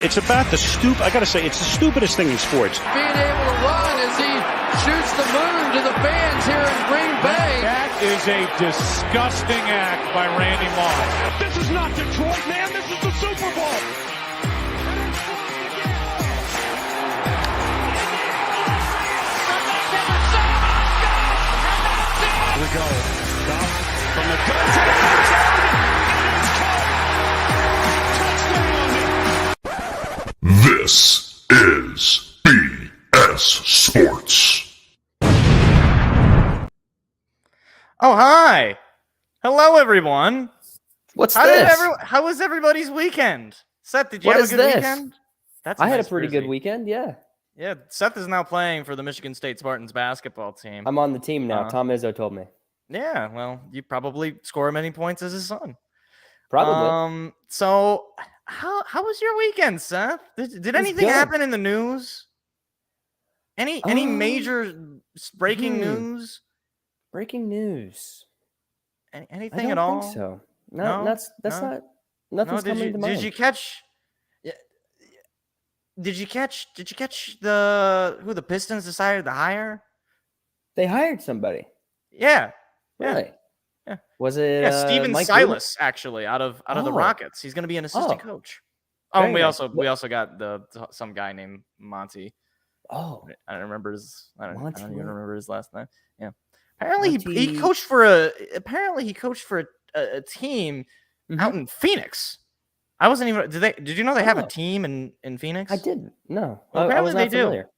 It's about the I got to say, it's the stupidest thing in sports. Being able to run as he shoots the moon to the fans here in Green Bay. That is a disgusting act by Randy Moss. This is not Detroit, man. This is the Super Bowl. Here we go. Stop from the gun. This is BS Sports. Oh, hi. Hello, everyone. What's How this? How was everybody's weekend? Seth, did you What have is a good this? weekend? I had a pretty good weekend, yeah. Yeah, Seth is now playing for the Michigan State Spartans basketball team. I'm on the team now. Tom Izzo told me. Yeah, well, you probably score many points as his son. Probably. So how was your weekend, Seth? Did anything good. happen in the news? Any major breaking news? Breaking news. Anything I at don't all? think so. No? That's No? not. Nothing's coming to mind. Did you catch? Did you catch who the Pistons decided to hire? They hired somebody. Yeah. Really? Yeah. Was it Steven Mike Silas actually out of the Oh. Rockets. He's going to be an assistant Oh. coach. Oh, and Very we nice. also got some guy named Monty. Oh, I don't remember his. I don't Monty even Williams. remember his last name. Yeah. Apparently he Monty- coached for a a team Mhm. out in Phoenix. I wasn't even. Did you know they have a Oh. team in Phoenix? I didn't. No, Well, I apparently was not they do. familiar.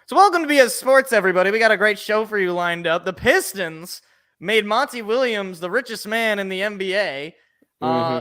So welcome to BS Sports, everybody. We got a great show for you lined up. The Pistons made Monty Williams the richest man in the NBA.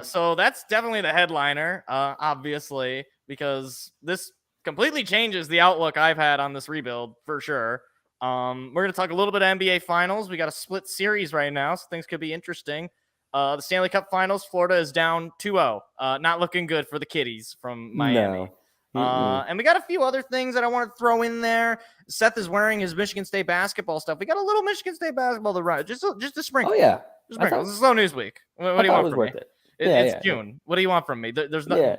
So that's definitely the headliner, obviously, because this completely changes the outlook I've had on this rebuild for sure. We're going to talk a little bit of NBA Finals. We got a split series right now, so things could be interesting. The Stanley Cup Finals, Florida is down 2-0. Not looking good for the Kiddies from Miami. No. And we got a few other things that I want to throw in there. Seth is wearing his Michigan State basketball stuff. We got a little Michigan State basketball to run. Just a sprinkle. Oh yeah. Just a sprinkle. This is slow news week. What do you I want thought it was from worth me? it. It's June. What do you want from me? There's nothing. Yeah.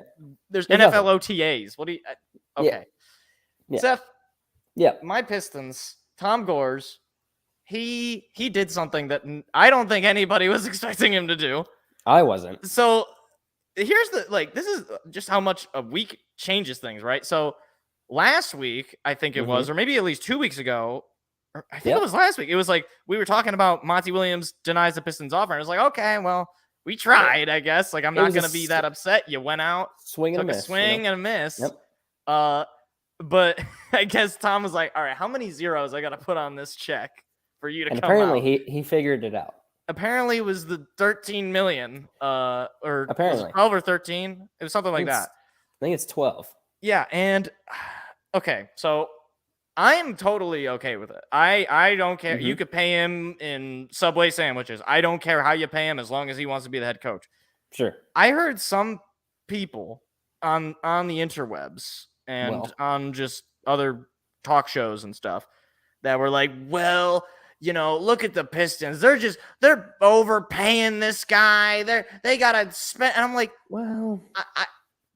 There's There's NFL nothing. OTAs. What do you? Okay. Yeah. Seth, Yeah. my Pistons, Tom Gores, he did something that I don't think anybody was expecting him to do. I wasn't. So here's this is just how much a week changes things, right? So last week, I think it was, or maybe at least 2 weeks ago, or I think it was last week. It was like we were talking about Monty Williams denies the Pistons offer. And I was like, okay, well, we tried, I guess. Like, I'm not going to be that upset. You went out, Swing and took a a miss. swing and a miss. Yep. But I guess Tom was like, all right, how many zeros I got to put on this check for you to And come apparently out? he figured it out. Apparently it was the 13 million, or Apparently. was it 12 or 13. It was something like that. I think it's 12. Yeah. And okay, so I'm totally okay with it. I don't care. You could pay him in Subway sandwiches. I don't care how you pay him as long as he wants to be the head coach. Sure. I heard some people on the interwebs and on just other talk shows and stuff that were like, well, you know, look at the Pistons. They're overpaying this guy. They gotta spend. And I'm like, Well,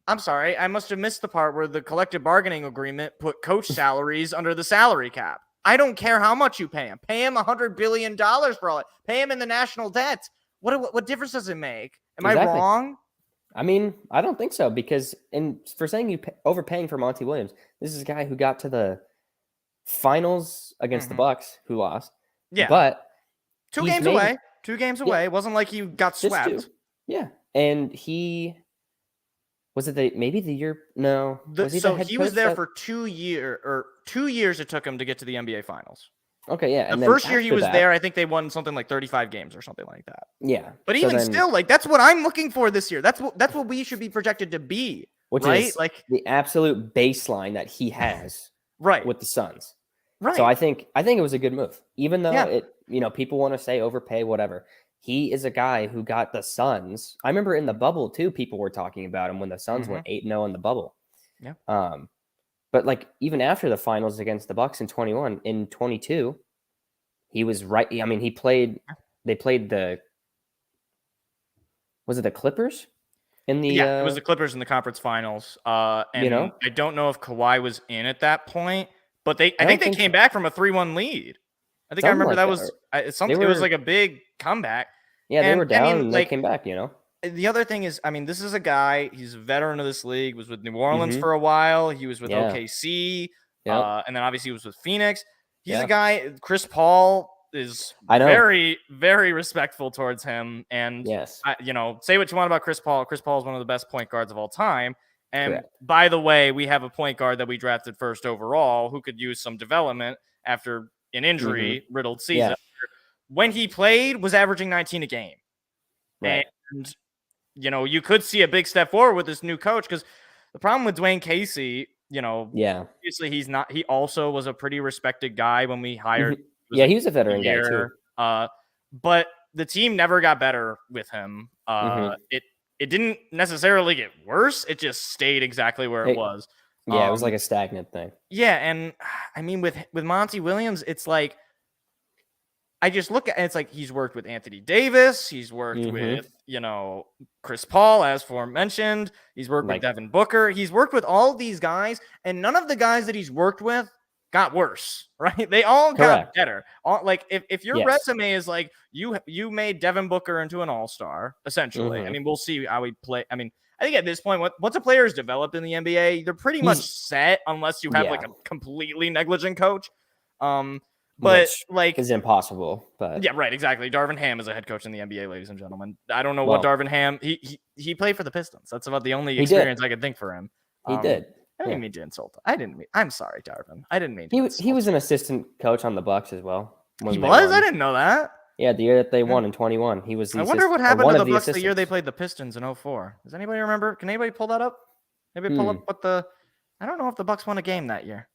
I'm sorry. I must have missed the part where the collective bargaining agreement put coach salaries under the salary cap. I don't care how much you pay him. Pay him $100 billion for all it. Pay him in the national debt. What difference does it make? Am I wrong? I mean, I don't think so because for saying overpaying for Monty Williams, this is a guy who got to the finals against the Bucks, who lost. Yeah, but 2 games away. 2 games away. It wasn't like you got swept. Yeah, and he was it maybe the year? No, He was there for 2 years, or 2 years it took him to get to the NBA Finals. Okay, yeah. The first year he was there, I think they won something like 35 games or something like that. Yeah, but even still, like that's what I'm looking for this year. That's what we should be projected to be, which right? is like the absolute baseline that he has, right, with the Suns. Right. So I think it was a good move, even though people want to say overpay, whatever. He is a guy who got the Suns. I remember in the bubble too, people were talking about him when the Suns went 8-0 in the bubble. Yeah. But like even after the finals against the Bucks in 21, in 22, he was right. I mean, they played was it the Clippers? It was the Clippers in the conference finals. And I don't know if Kawhi was in at that point, but I think they came back from a 3-1 lead. I think I remember that was something. It was like a big comeback. Yeah, they were down and they came back, The other thing is, this is a guy, he's a veteran of this league, was with New Orleans for a while. He was with OKC. And then obviously he was with Phoenix. He's a guy, Chris Paul is very, very respectful towards him. And, say what you want about Chris Paul. Chris Paul is one of the best point guards of all time. And by the way, we have a point guard that we drafted first overall who could use some development after an injury-riddled season. Yeah. When he played, was averaging 19 a game. Right. And, you could see a big step forward with this new coach because the problem with Dwayne Casey, obviously he also was a pretty respected guy when we hired. He was a veteran guy too. But the team never got better with him. It didn't necessarily get worse. It just stayed exactly where it was. Yeah, it was like a stagnant thing. Yeah, and with Monty Williams, it's like I just look at it, it's like he's worked with Anthony Davis, he's worked with, Chris Paul, as aforementioned, he's worked with Devin Booker, he's worked with all these guys, and none of the guys that he's worked with got worse, right? They all got better. If your resume is like you made Devin Booker into an all-star, essentially. We'll see how he play. I think at this point, once a player is developed in the NBA, they're pretty much set unless you have like a completely negligent coach. But which is impossible. But yeah, right, exactly. Darvin Ham is a head coach in the NBA, ladies and gentlemen. I don't know what Darvin Ham. He played for the Pistons. That's about the only experience I could think for him. He did. I didn't mean to insult him. I'm sorry, Darvin. I didn't mean to. He was an assistant coach on the Bucks as well. He was. I didn't know that. Yeah, the year that they won in 21, he was. I wonder what happened to the Bucks the year they played the Pistons in 04. Does anybody remember? Can anybody pull that up? Maybe pull up what the. I don't know if the Bucks won a game that year.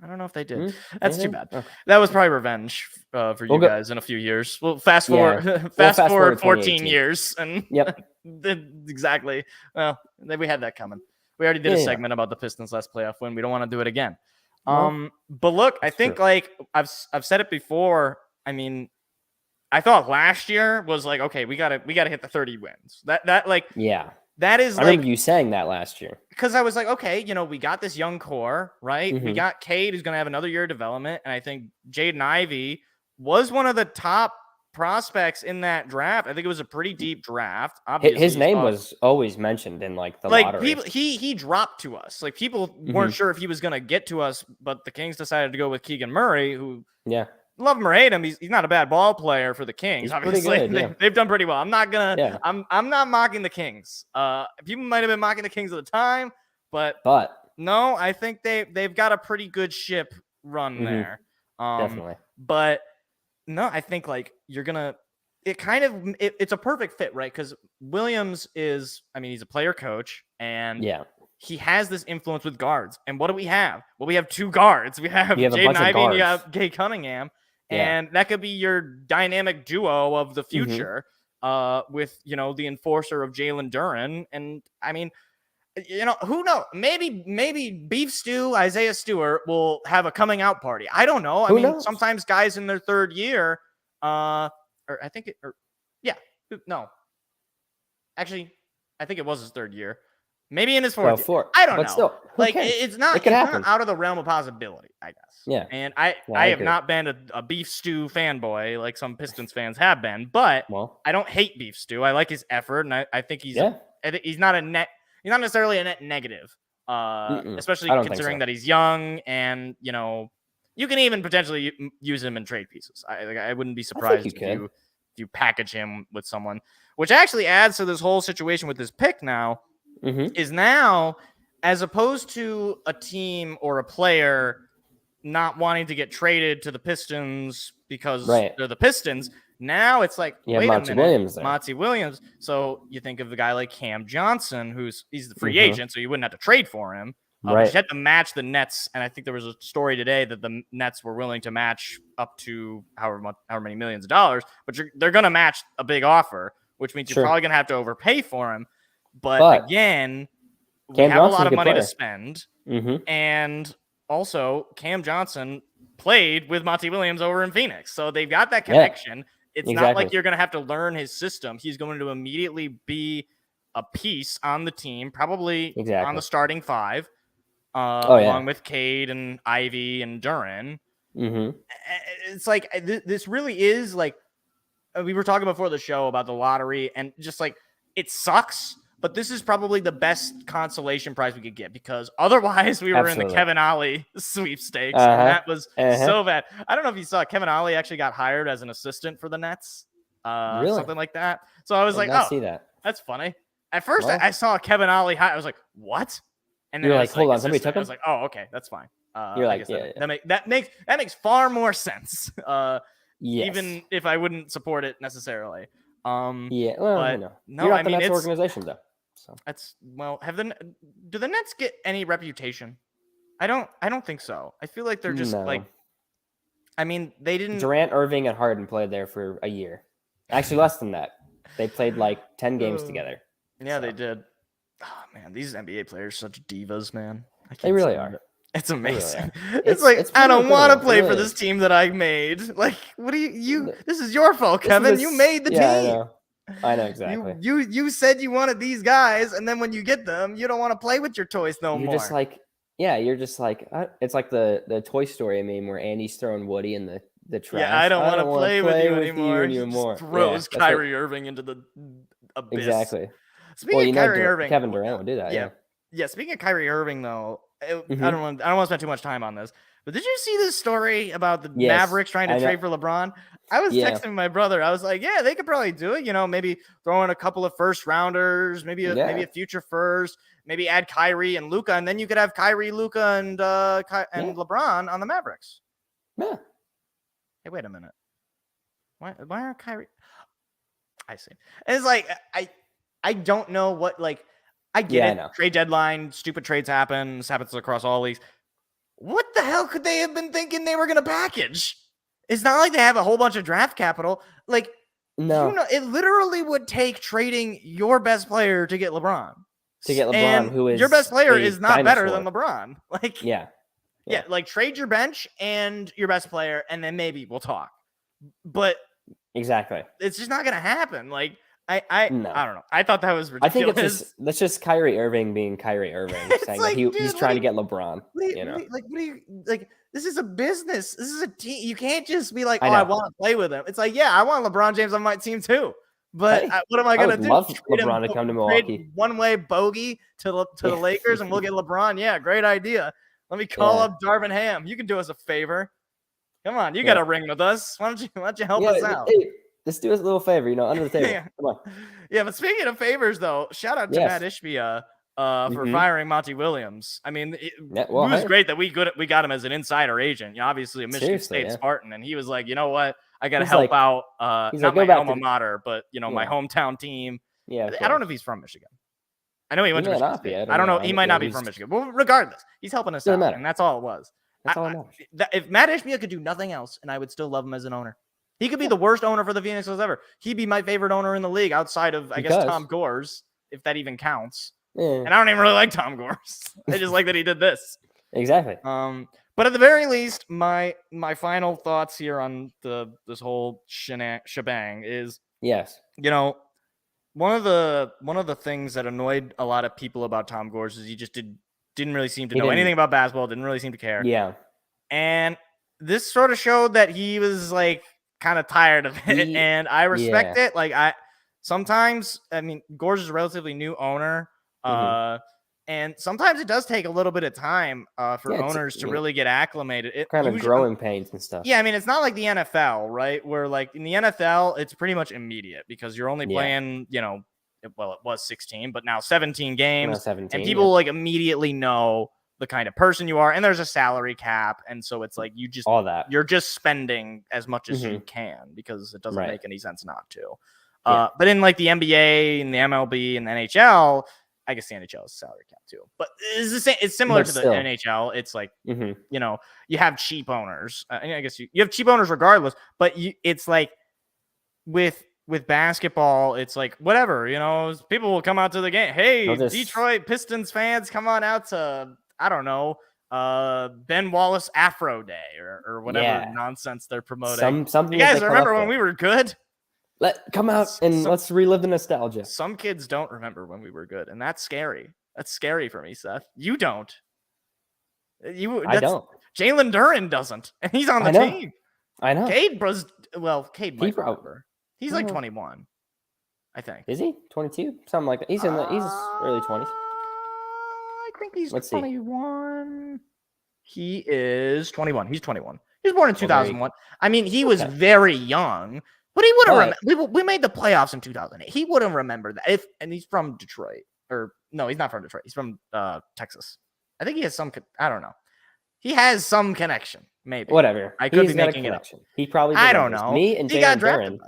I don't know if they did. That's too bad. Okay. That was probably revenge for you guys in a few years. Well, fast forward 14 years, and exactly. Well, we had that coming. We already did a segment about the Pistons' last playoff win. We don't want to do it again. But look, I think I've said it before. I thought last year was like, okay, we gotta hit the 30 wins. That is I remember you saying that last year. Because I was like, okay, we got this young core, right? We got Cade, who's going to have another year of development. And I think Jaden Ivey was one of the top prospects in that draft. I think it was a pretty deep draft. Obviously, his name was always mentioned in the lottery. He dropped to us. People weren't sure if he was going to get to us, but the Kings decided to go with Keegan Murray, who love him or hate him, he's not a bad ball player for the Kings. He's obviously good, they've done pretty well. I'm not gonna I'm not mocking the Kings. People might have been mocking the Kings at the time, but no, I think they've got a pretty good ship run there. Definitely. But no, I think you're gonna it's a perfect fit, right? Because Williams is he's a player coach, and he has this influence with guards. And what do we have? Well, we have two guards. We have Jaden Ivey and you have Cade Cunningham. And that could be your dynamic duo of the future with, the enforcer of Jalen Duren. And who knows? Maybe Beef Stew, Isaiah Stewart will have a coming out party. I don't know. Who knows? Sometimes guys in their third year, actually, I think it was his third year. Maybe in his fourth year. I don't know. Still, it's not out of the realm of possibility, I guess. Yeah. And I have not been a Beef Stew fanboy like some Pistons fans have been, but I don't hate Beef Stew. I like his effort, and I think he's not necessarily a net negative. Especially considering that he's young, and you can even potentially use him in trade pieces. I wouldn't be surprised if you package him with someone, which actually adds to this whole situation with this pick now. Is now, as opposed to a team or a player not wanting to get traded to the Pistons because they're the Pistons, now it's like, wait Monty a minute, Williams there. Monty Williams. So you think of a guy like Cam Johnson, he's the free agent, so you wouldn't have to trade for him. You had to match the Nets, and I think there was a story today that the Nets were willing to match up to however many millions of dollars, but they're going to match a big offer, which means you're probably going to have to overpay for him. But again, we have a lot of money to spend. And also, Cam Johnson played with Monty Williams over in Phoenix. So they've got that connection. It's not like you're going to have to learn his system. He's going to immediately be a piece on the team, probably on Exactly. the starting five, Oh, yeah. along with Cade and Ivy and Duran. Mm-hmm. It's like this really is like we were talking before the show about the lottery, and just like it sucks, but this is probably the best consolation prize we could get, because otherwise we were in the Kevin Ollie sweepstakes, and that was so bad. I don't know if you saw, Kevin Ollie actually got hired as an assistant for the Nets, Really? something like that. So I was like, oh, see that. That's funny. At first, I saw Kevin Ollie hire. I was like, what? And then you're like, hold on, somebody took him? I was like, oh, okay, that's fine. You're like, that makes far more sense. Yes. Even if I wouldn't support it necessarily. Yeah, well, but you know. no, You're not I the mean, Nets it's organization, though. So that's do the Nets get any reputation? I don't think so. I feel like they're just like, I mean, they didn't. Durant, Irving, and Harden played there for a year. Actually, less than that. They played like 10 games together. Yeah, they did. Oh man, these NBA players are such divas, man. They really are. It's amazing. Really it's like, I don't want to play for really this team that I made. Like, what do you this is your fault, Kevin. You made the team. I know exactly. You said you wanted these guys, and then when you get them, you don't want to play with your toys no more. You're just like, it's like the Toy Story meme where Andy's throwing Woody in the trash. Yeah, I don't want to play with you anymore. He just throws Kyrie Irving into the abyss. Exactly. Speaking of Kyrie Irving, Kevin Durant would do that. Yeah. Speaking of Kyrie Irving, though, I don't want to spend too much time on this. But did you see this story about the Mavericks trying to trade for LeBron? I was texting my brother. I was like, yeah, they could probably do it. You know, maybe throw in a couple of first rounders, maybe a future first, maybe add Kyrie and Luka, and then you could have Kyrie, Luka, and LeBron on the Mavericks. Yeah. Hey, wait a minute. Why aren't Kyrie? I see. And it's like I don't know what, like, I get it. Trade deadline, stupid trades happen. This happens across all leagues. What the hell could they have been thinking they were going to package? It's not like they have a whole bunch of draft capital. Like, no, it literally would take trading your best player to get LeBron. And who is your best player is not better than LeBron. Like, yeah, like trade your bench and your best player, and then maybe we'll talk. But exactly, it's just not going to happen. Like, I don't know. I thought that was ridiculous. I think that's just Kyrie Irving being Kyrie Irving, saying like, he's trying to get LeBron. This is a business. This is a team. You can't just be like, I want to play with him. It's like, yeah, I want LeBron James on my team too. But what am I going to do? Love LeBron to come to Milwaukee. One-way bogey to the Lakers, and we'll get LeBron. Yeah, great idea. Let me call up Darvin Ham. You can do us a favor. Come on, you got a ring with us. Why don't you help us out? Hey, just do us a little favor, under the table. Come on. Yeah, but speaking of favors, though, shout out to Matt Ishbia for firing Monty Williams. I mean, it was great that we got him as an insider agent. You know, obviously a Michigan State Spartan, and he was like, you know what, I got to help out. Not my alma mater, but my hometown team. Yeah, I don't know if he's from Michigan. I know he went to Michigan State. I don't know. He might not be from Michigan. Well, regardless, he's helping us out, and that's all it was. That's all I know. If Matt Ishbia could do nothing else, and I would still love him as an owner. He could be the worst owner for the Phoenix Suns ever. He'd be my favorite owner in the league outside of, I guess, Tom Gores, if that even counts. Yeah. And I don't even really like Tom Gores. I just like that he did this. Exactly. But at the very least, my final thoughts here on this whole shebang is, one of the things that annoyed a lot of people about Tom Gores is he just didn't really seem to know anything about basketball, didn't really seem to care. Yeah. And this sort of showed that he was like kind of tired of it, and I respect it. Like Gores is a relatively new owner, and sometimes it does take a little bit of time for owners to really get acclimated. It kind of growing pains and stuff. Yeah, I mean, it's not like the NFL, right? Where like in the NFL, it's pretty much immediate because you're only playing, it was 16, but now 17 games, and people like immediately know the kind of person you are, and there's a salary cap, and so it's like you're just spending as much as you can because it doesn't make any sense not to. But in like the NBA and the MLB and the NHL, I guess the NHL is a salary cap too. But it's the same. It's similar to the NHL. It's like you have cheap owners. I guess you have cheap owners regardless. But it's like with basketball, it's like whatever. People will come out to the game. Hey, Detroit Pistons fans, come on out to, I don't know, Ben Wallace Afro Day or whatever nonsense they're promoting. Something you guys remember when we were good? Come out and let's relive the nostalgia. Some kids don't remember when we were good, and that's scary. That's scary for me, Seth. You don't. I don't. Jalen Duren doesn't, and he's on the team. I know. Cade might remember. He's like 21, I think. Is he 22? Something like that. He's early 20s. I think he's 21. He is 21. He's 21. He was born in 2001. I mean, he was very young, but he would have. We made the playoffs in 2008. He wouldn't remember that. And he's from Detroit, or no, he's not from Detroit. He's from Texas. I think he has some. I don't know. He has some connection, maybe. Whatever. I could be making it up. He probably. I don't know. Me and Jalen Duren.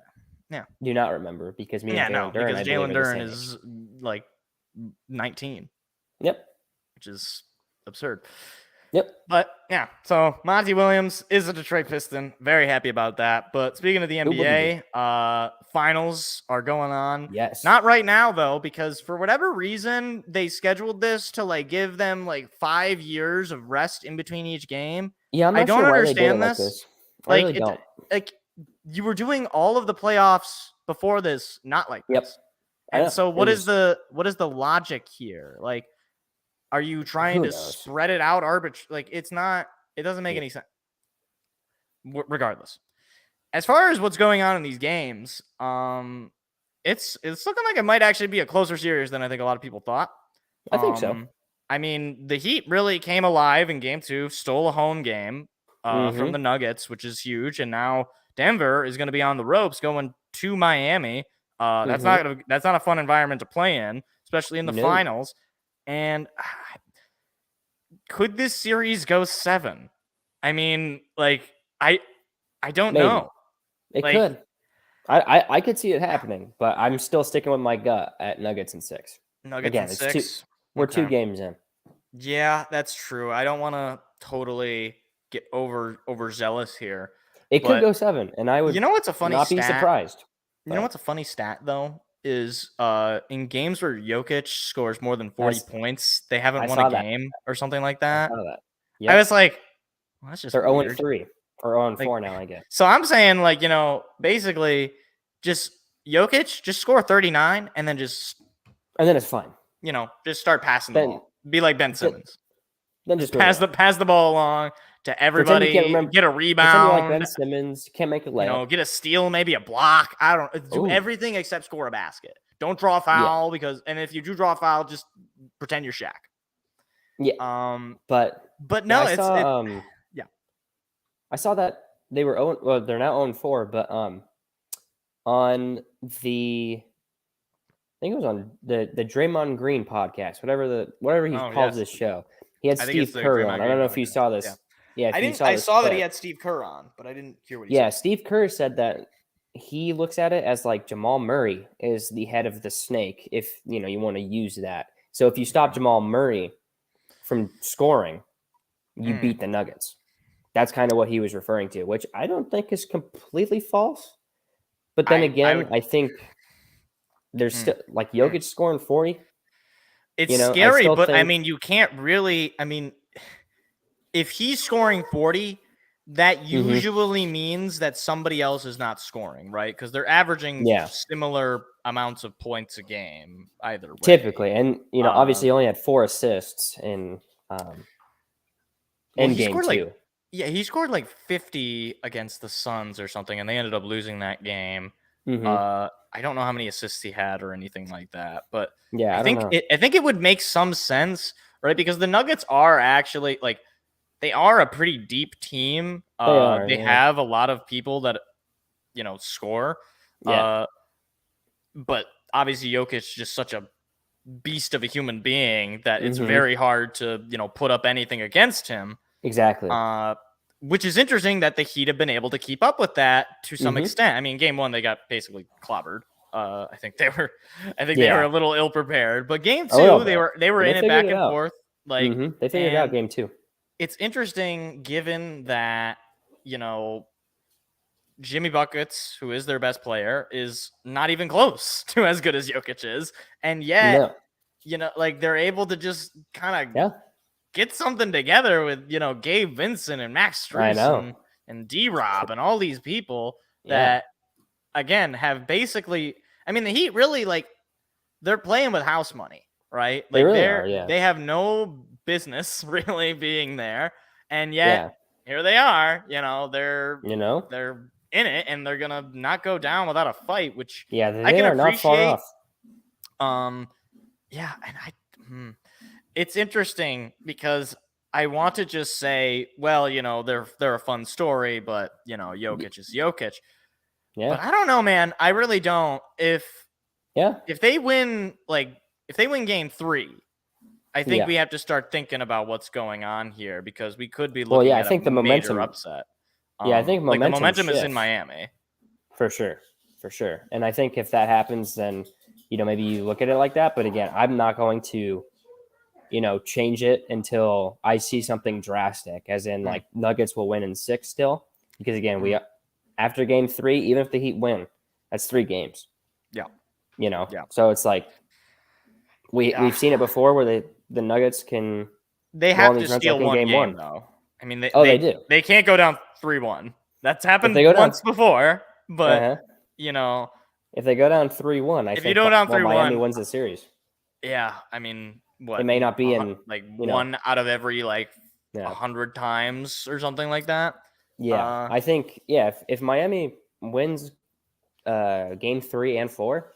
Yeah. Do not remember because me and Jalen Duren. Because Jalen Duren is like 19. Yep. Which is absurd. Yep. But yeah, so Monty Williams is a Detroit Piston. Very happy about that. But speaking of the NBA, finals are going on. Yes. Not right now though, because for whatever reason they scheduled this to like give them like 5 years of rest in between each game. Yeah, I don't understand this. I really don't. Like you were doing all of the playoffs before this, not like this. And so what is the logic here? Like, are you trying to spread it out like it doesn't make any sense. Regardless. As far as what's going on in these games, it's looking like it might actually be a closer series than I think a lot of people thought. I think so. I mean, the Heat really came alive in game 2, stole a home game from the Nuggets, which is huge, and now Denver is going to be on the ropes going to Miami. That's not a fun environment to play in, especially in the finals. And could this series go 7? I mean, like I don't know. It could. I could see it happening, but I'm still sticking with my gut at Nuggets and 6. Nuggets and 6. We're 2 games in. Yeah, that's true. I don't want to totally get overzealous here. It could go 7, and I would. You know what's a funny stat? Be surprised. You know what's a funny stat though is in games where Jokic scores more than 40 points, they haven't won a game or something like that. I saw that. Yep. I was like, well, that's just they're 0-3 or 0-4 now, I guess. So I'm saying like basically just Jokic just score 39 and then it's fine. Just start passing the ball. Be like Ben Simmons. Then just pass the ball along to everybody. Get a rebound. Like Ben Simmons, can't make a layup. Get a steal, maybe a block. I don't do everything except score a basket. Don't draw a foul and if you do draw a foul, just pretend you're Shaq. Yeah. But no, I saw that they were they're now 0-4, but on the I think it was on the Draymond Green podcast, whatever he calls this show. He had Steve Kerr on. I don't know if you saw this. Yeah, I saw that he had Steve Kerr on, but I didn't hear what he said. Yeah, Steve Kerr said that he looks at it as like Jamal Murray is the head of the snake, if you want to use that. So if you stop Jamal Murray from scoring, you beat the Nuggets. That's kind of what he was referring to, which I don't think is completely false. But then I think there's still like Jokic scoring 40. It's scary, but I mean, you can't really. I mean, if he's scoring 40, that usually means that somebody else is not scoring, right? Because they're averaging similar amounts of points a game either way. Typically, and obviously, he only had 4 assists in game 2. He scored like 50 against the Suns or something, and they ended up losing that game. I don't know how many assists he had or anything like that, but I think it would make some sense, right? Because the Nuggets are actually like they are a pretty deep team. They have a lot of people that score. But obviously Jokic is just such a beast of a human being that it's very hard to put up anything against him. Exactly. Which is interesting that the Heat have been able to keep up with that to some extent. I mean, game 1 they got basically clobbered. I think they were a little ill prepared. But game 2 they were in it back and forth. Like they figured it out game 2. It's interesting given that Jimmy Buckets, who is their best player, is not even close to as good as Jokic is, and yet like they're able to just kind of get something together with Gabe Vincent and Max Strus and D-Rob and all these people that again, have basically, I mean, the Heat really, like, they're playing with house money, right? Like, they really are, yeah. They have no business really being there. And yet, here they are, they're in it, and they're going to not go down without a fight, which they I can are appreciate. Not far off. And it's interesting because I want to just say, well, they're a fun story, but Jokic is Jokic. Yeah. But I don't know, man. I really don't. If they win, if they win game 3, I think we have to start thinking about what's going on here, because we could be looking at a major upset. I think the momentum is in Miami. For sure. And I think if that happens, then, maybe you look at it like that. But again, I'm not going to, change it until I see something drastic, as in like Nuggets will win in 6 still. Because again, after game 3, even if the Heat win, that's 3 games. Yeah. So it's like we've seen it before where the Nuggets can. They have to steal one game, though. I mean, they do. They can't go down 3-1. That's happened once before, but if they go down 3-1, I think you go down 3-1, Miami wins the series. Yeah, I mean, what? It may not be in one out of every 100 times or something like that. Yeah, I think if Miami wins game 3 and 4,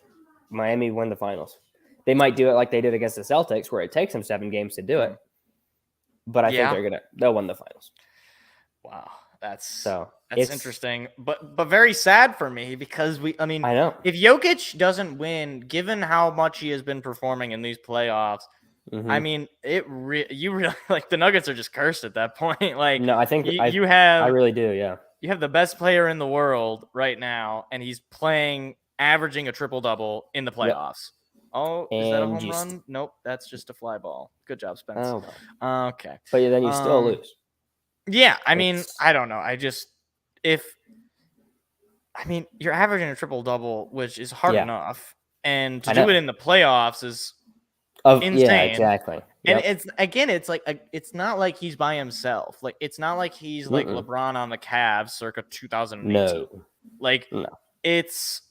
Miami win the finals. They might do it like they did against the Celtics, where it takes them 7 games to do it. But I think they'll win the finals. Wow, that's it's interesting, but very sad for me, because I know if Jokic doesn't win, given how much he has been performing in these playoffs, I mean, you really the Nuggets are just cursed at that point. No, I think I really do. Yeah, you have the best player in the world right now, and he's averaging a triple-double in the playoffs. Yep. Oh, is that a home run? Nope, that's just a fly ball. Good job, Spence. Oh, okay. But then you still lose. Yeah, I mean, I don't know. You're averaging a triple-double, which is hard enough, and to do it in the playoffs is insane. Yeah, exactly. Yep. And it's not like he's by himself. It's not like he's like LeBron on the Cavs circa 2018. No. It's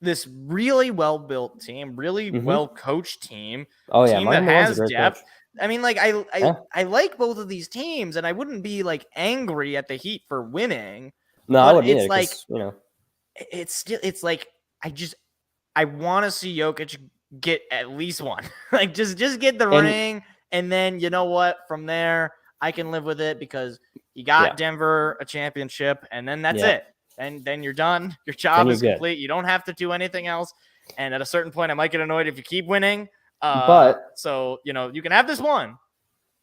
this really well-built team, really well-coached team. Oh yeah, team that has depth. Coach. I mean, I like both of these teams, and I wouldn't be angry at the Heat for winning. No, I wouldn't. It's I want to see Jokic get at least one. Just get the ring, and then you know what? From there, I can live with it, because you got Denver a championship, and then that's it. And then you're done. Your job is complete. You don't have to do anything else. And at a certain point, I might get annoyed if you keep winning. So you can have this one,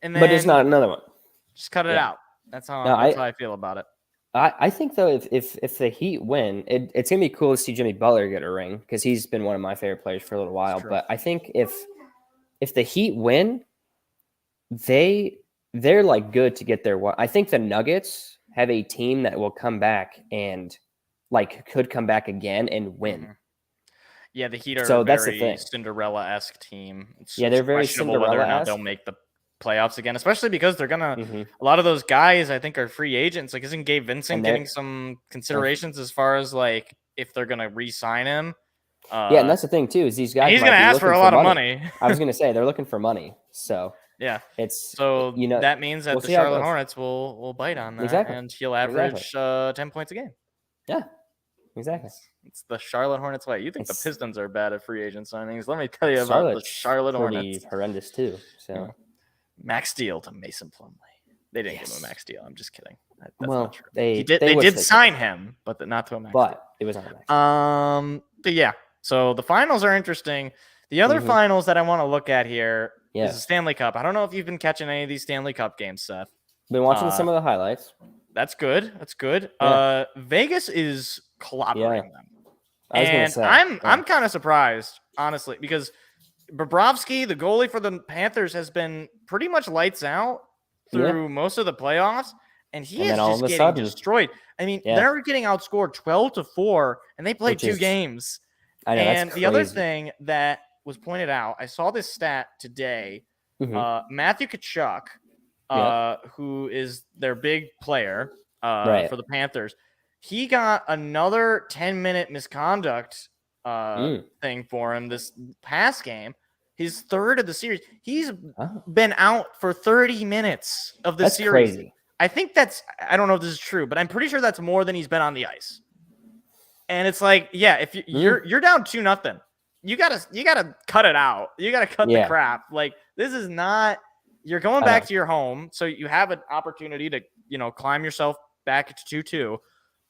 and then but there's not another one. Just cut it out. That's how I feel about it. I think though, if the Heat win, it's gonna be cool to see Jimmy Butler get a ring, because he's been one of my favorite players for a little while. But I think if the Heat win, they're good to get their one. I think the Nuggets have a team that will come back and could come back again and win. Yeah, the Heat are that's very the thing. Cinderella-esque team. They're very Cinderella-esque. Whether or not they'll make the playoffs again, especially because they're gonna. A lot of those guys, I think, are free agents. Isn't Gabe Vincent getting some considerations as far as if they're gonna re-sign him? And that's the thing too, is these guys. He's gonna ask for a lot of money. I was gonna say they're looking for money, so. Yeah, it's that means that the Charlotte Hornets will bite on that, and he'll average 10 points a game. Yeah, exactly. It's the Charlotte Hornets way. You think the Pistons are bad at free agent signings? Let me tell you about the Charlotte Hornets. Horrendous too. So Max Deal to Mason Plumlee. They didn't give him a Max Deal. I'm just kidding. That's not true. They did sign him, but not to a Max. But it was not a Max. But yeah. So the finals are interesting. The other finals that I want to look at here. Is the Stanley Cup. I don't know if you've been catching any of these Stanley Cup games, Seth. Been watching some of the highlights. That's good. Yeah. Vegas is clobbering them. I'm kind of surprised, honestly, because Bobrovsky, the goalie for the Panthers, has been pretty much lights out through most of the playoffs, and he is just getting destroyed. I mean, they're getting outscored 12-4, and they played 2 games. I know, and the other thing that was pointed out, I saw this stat today. Matthew Tkachuk, who is their big player for the Panthers, he got another 10-minute misconduct thing for him this past game. His third of the series. He's been out for 30 minutes of the series. Crazy. I think I don't know if this is true, but I'm pretty sure that's more than he's been on the ice. And it's like, yeah, if you're down 2-0, you gotta cut it out. You gotta cut the crap. Like, this is not. You're going back to your home, so you have an opportunity to climb yourself back to 2-2.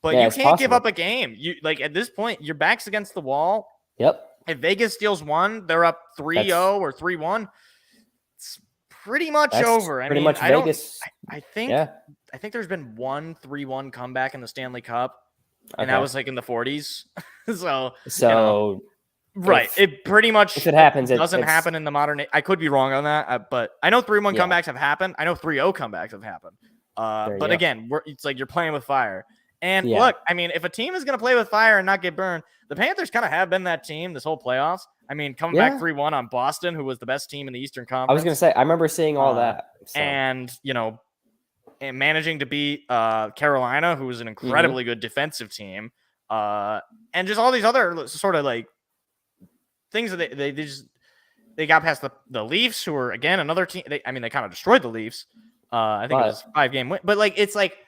But you can't give up a game. You at this point, your back's against the wall. Yep. If Vegas steals one, they're up 3-0 or 3-1. It's pretty much over. Pretty much Vegas. I think there's been one 3-1 comeback in the Stanley Cup, and that was like in the 40s. so right. It pretty much if it happens, doesn't happen in the modern. I could be wrong on that, but I know 3-1 comebacks have happened. I know 3-0 comebacks have happened. But again, it's like you're playing with fire. And look, I mean, if a team is going to play with fire and not get burned, the Panthers kind of have been that team this whole playoffs. I mean, coming back 3-1 on Boston, who was the best team in the Eastern Conference. I was going to say, I remember seeing all that. So. And managing to beat Carolina, who was an incredibly good defensive team. And just all these other sort of like things that they got past the Leafs, who were, again, another team. They kind of destroyed the Leafs. I think it was a 5-game win. But, like, it's like,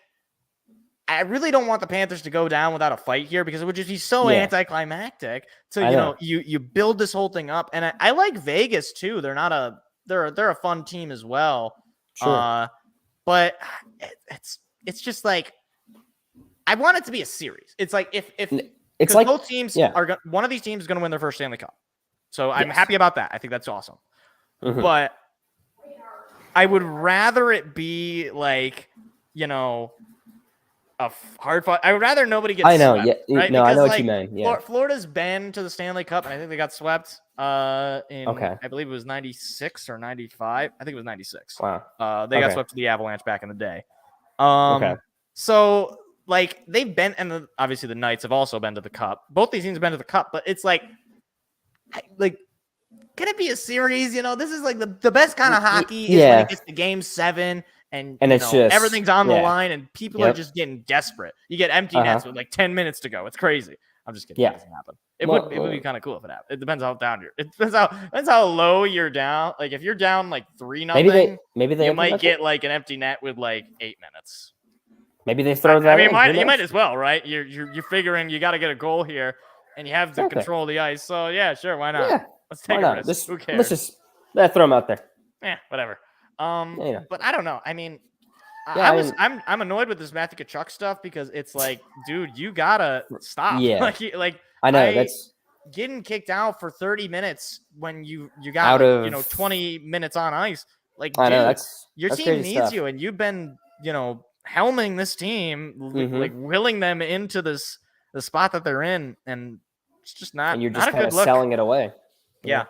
I really don't want the Panthers to go down without a fight here because it would just be so anticlimactic. So, you build this whole thing up. And I like Vegas, too. They're a fun team as well. Sure. But it's just like, I want it to be a series. It's like if it's like both teams are one of these teams is going to win their first Stanley Cup. So I'm happy about that. I think that's awesome. Mm-hmm. But I would rather it be like, a hard fight. I would rather nobody gets swept. Right? No, because, I know what you mean. Yeah. Florida's been to the Stanley Cup, and I think they got swept I believe it was 96 or 95. I think it was 96. Wow. They got swept to the Avalanche back in the day. So, like, they've been, and obviously the Knights have also been to the Cup. Both these teams have been to the Cup, but it's like, can it be a series? This is like the best kind of hockey is when it gets to game 7 and it's just everything's on the line and people are just getting desperate. You get empty nets with like 10 minutes to go. It's crazy. I'm just kidding. It doesn't happen. It would be kind of cool if it happened. It depends how down you're. It depends how low you're down. Like if you're down like 3-0, maybe they might get like an empty net with like 8 minutes. Maybe they throw that. I mean, you might as well, right? You're figuring you got to get a goal here, and you have to control the ice. So yeah, sure, why not? Yeah. Let's take a risk. Who cares? Let's just throw them out there. Whatever. But I don't know. I mean, I'm annoyed with this Matthew Tkachuk stuff because it's like, dude, you gotta stop. Yeah. like I know that's getting kicked out for 30 minutes when you got 20 minutes on ice. Like, I know your team needs stuff. You, and you've been helming this team, like willing them into the spot that they're in, and it's just not. And you're just kind of selling it away. Yeah.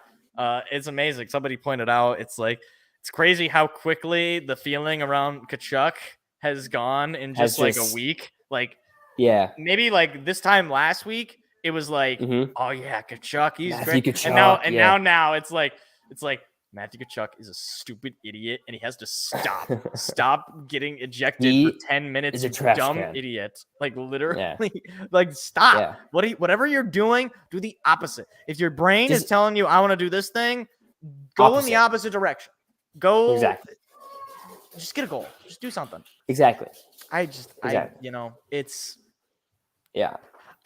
It's amazing. Somebody pointed out it's crazy how quickly the feeling around Tkachuk has gone in just like a week. Like, maybe like this time last week, it was like, oh yeah, Tkachuk, he's Matthew great. Tkachuk, Now it's like Matthew Tkachuk is a stupid idiot and he has to stop getting ejected for 10 minutes. You dumb idiot. Like literally, like stop. Yeah. Whatever you're doing, do the opposite. If your brain is telling you, I want to do this thing, go in the opposite direction. Go exactly. Just get a goal. Just do something. Exactly. It's. Yeah.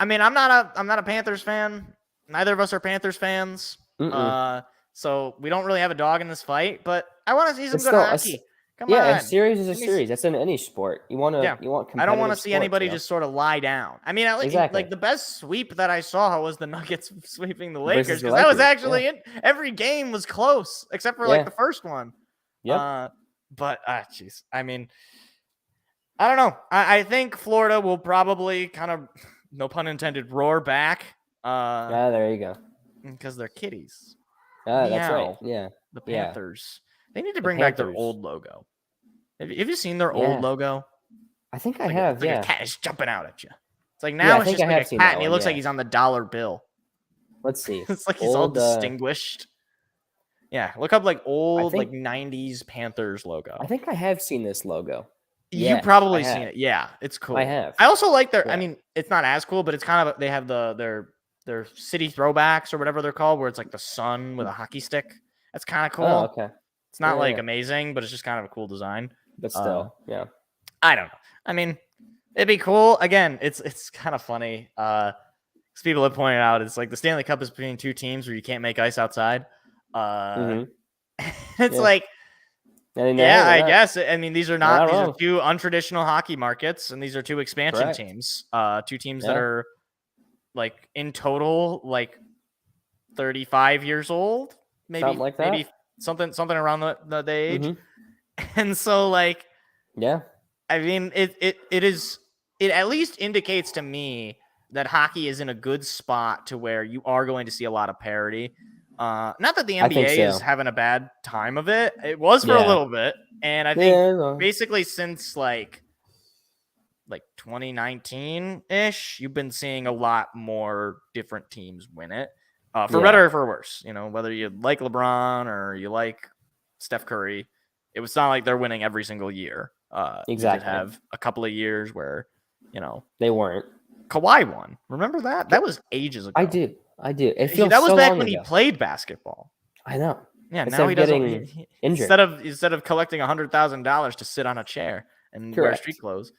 I mean, I'm not a Panthers fan. Neither of us are Panthers fans. So we don't really have a dog in this fight, but I want to see some good hockey. Come on. A series is a series. That's in any sport. You want I don't want to see anybody just sort of lie down. I mean, like the best sweep that I saw was the Nuggets sweeping the Lakers because that was actually it. Every game was close except for like the first one. Yeah. But jeez. I mean, I don't know. I think Florida will probably kind of, no pun intended, roar back. There you go. Because they're kitties. That's right. Yeah. The Panthers. They need to bring back their old logo. Have you seen their old logo? I think I have. A cat is jumping out at you. It's like now it's just like a cat, and he looks like he's on the dollar bill. Let's see. It's like he's all distinguished. Yeah, look up like old like 90s Panthers logo. I think I have seen this logo. You've probably seen it. Yeah, it's cool. I have. I also like their. I mean, it's not as cool, but it's kind of they have their city throwbacks or whatever they're called, where it's like the sun with a hockey stick. That's kind of cool. Oh, okay. It's not amazing, but it's just kind of a cool design. But still, yeah. I don't know. I mean, it'd be cool. Again, it's kind of funny. Because people have pointed out it's like the Stanley Cup is between two teams where you can't make ice outside. It's like. I guess. I mean, these are two untraditional hockey markets, and these are two expansion teams. Two teams that are like in total like 35 years old, maybe something like that. Maybe something around the age. And so like, I mean, it at least indicates to me that hockey is in a good spot to where you are going to see a lot of parity. Not that the NBA is having a bad time of it. It was for a little bit. And I think basically since like 2019-ish, you've been seeing a lot more different teams win it. For better or for worse. You know, whether you like LeBron or you like Steph Curry, it was not like they're winning every single year. Exactly. You did have a couple of years where, you know, they weren't. Kawhi won. Remember that? That was ages ago. I do. It feels that was so back when he played basketball. I know. Yeah, now he doesn't. Injured. Instead of collecting $100,000 to sit on a chair and wear street clothes,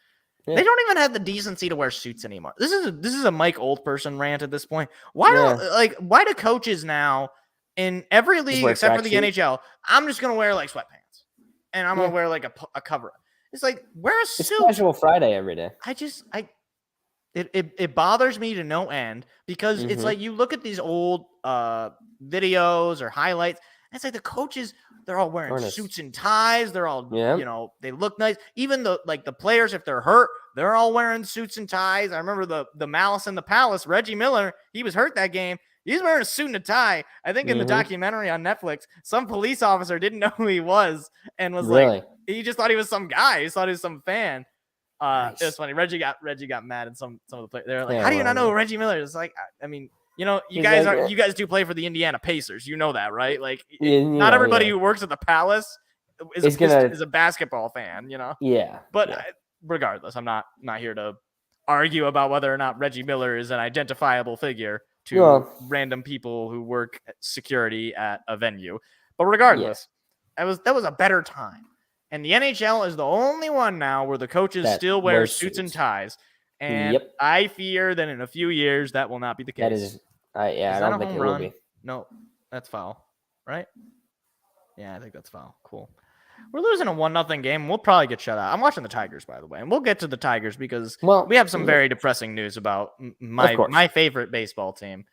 they don't even have the decency to wear suits anymore. This is a Mike Old person rant at this point. Why do coaches now in every league except for the NHL? I'm just gonna wear like sweatpants and I'm gonna wear like a cover up. It's like wear a suit. It's casual Friday every day. It bothers me to no end because it's like you look at these old videos or highlights, and it's like the coaches, they're all wearing suits and ties. They're all, you know, they look nice. Even the players, if they're hurt, they're all wearing suits and ties. I remember the Malice in the Palace, Reggie Miller, he was hurt that game. He's wearing a suit and a tie. I think in the documentary on Netflix, some police officer didn't know who he was and was like, he just thought he was some guy. He thought he was some fan. Nice. It was funny. Reggie got mad at some of the players. They're like, "How do you not know who Reggie Miller is?" It's like, I mean, you know, you guys do play for the Indiana Pacers. You know that, right? Like, not everybody who works at the Palace is a basketball fan. You know. Yeah. But regardless, I'm not here to argue about whether or not Reggie Miller is an identifiable figure to random people who work security at a venue. But regardless, that was a better time. And the NHL is the only one now where the coaches still wear suits and ties. And I fear that in a few years that will not be the case. That is, I don't think it will be. No, that's foul, right? Yeah, I think that's foul. Cool. We're losing a 1-0 game. We'll probably get shut out. I'm watching the Tigers, by the way, and we'll get to the Tigers because we have some very depressing news about my favorite baseball team.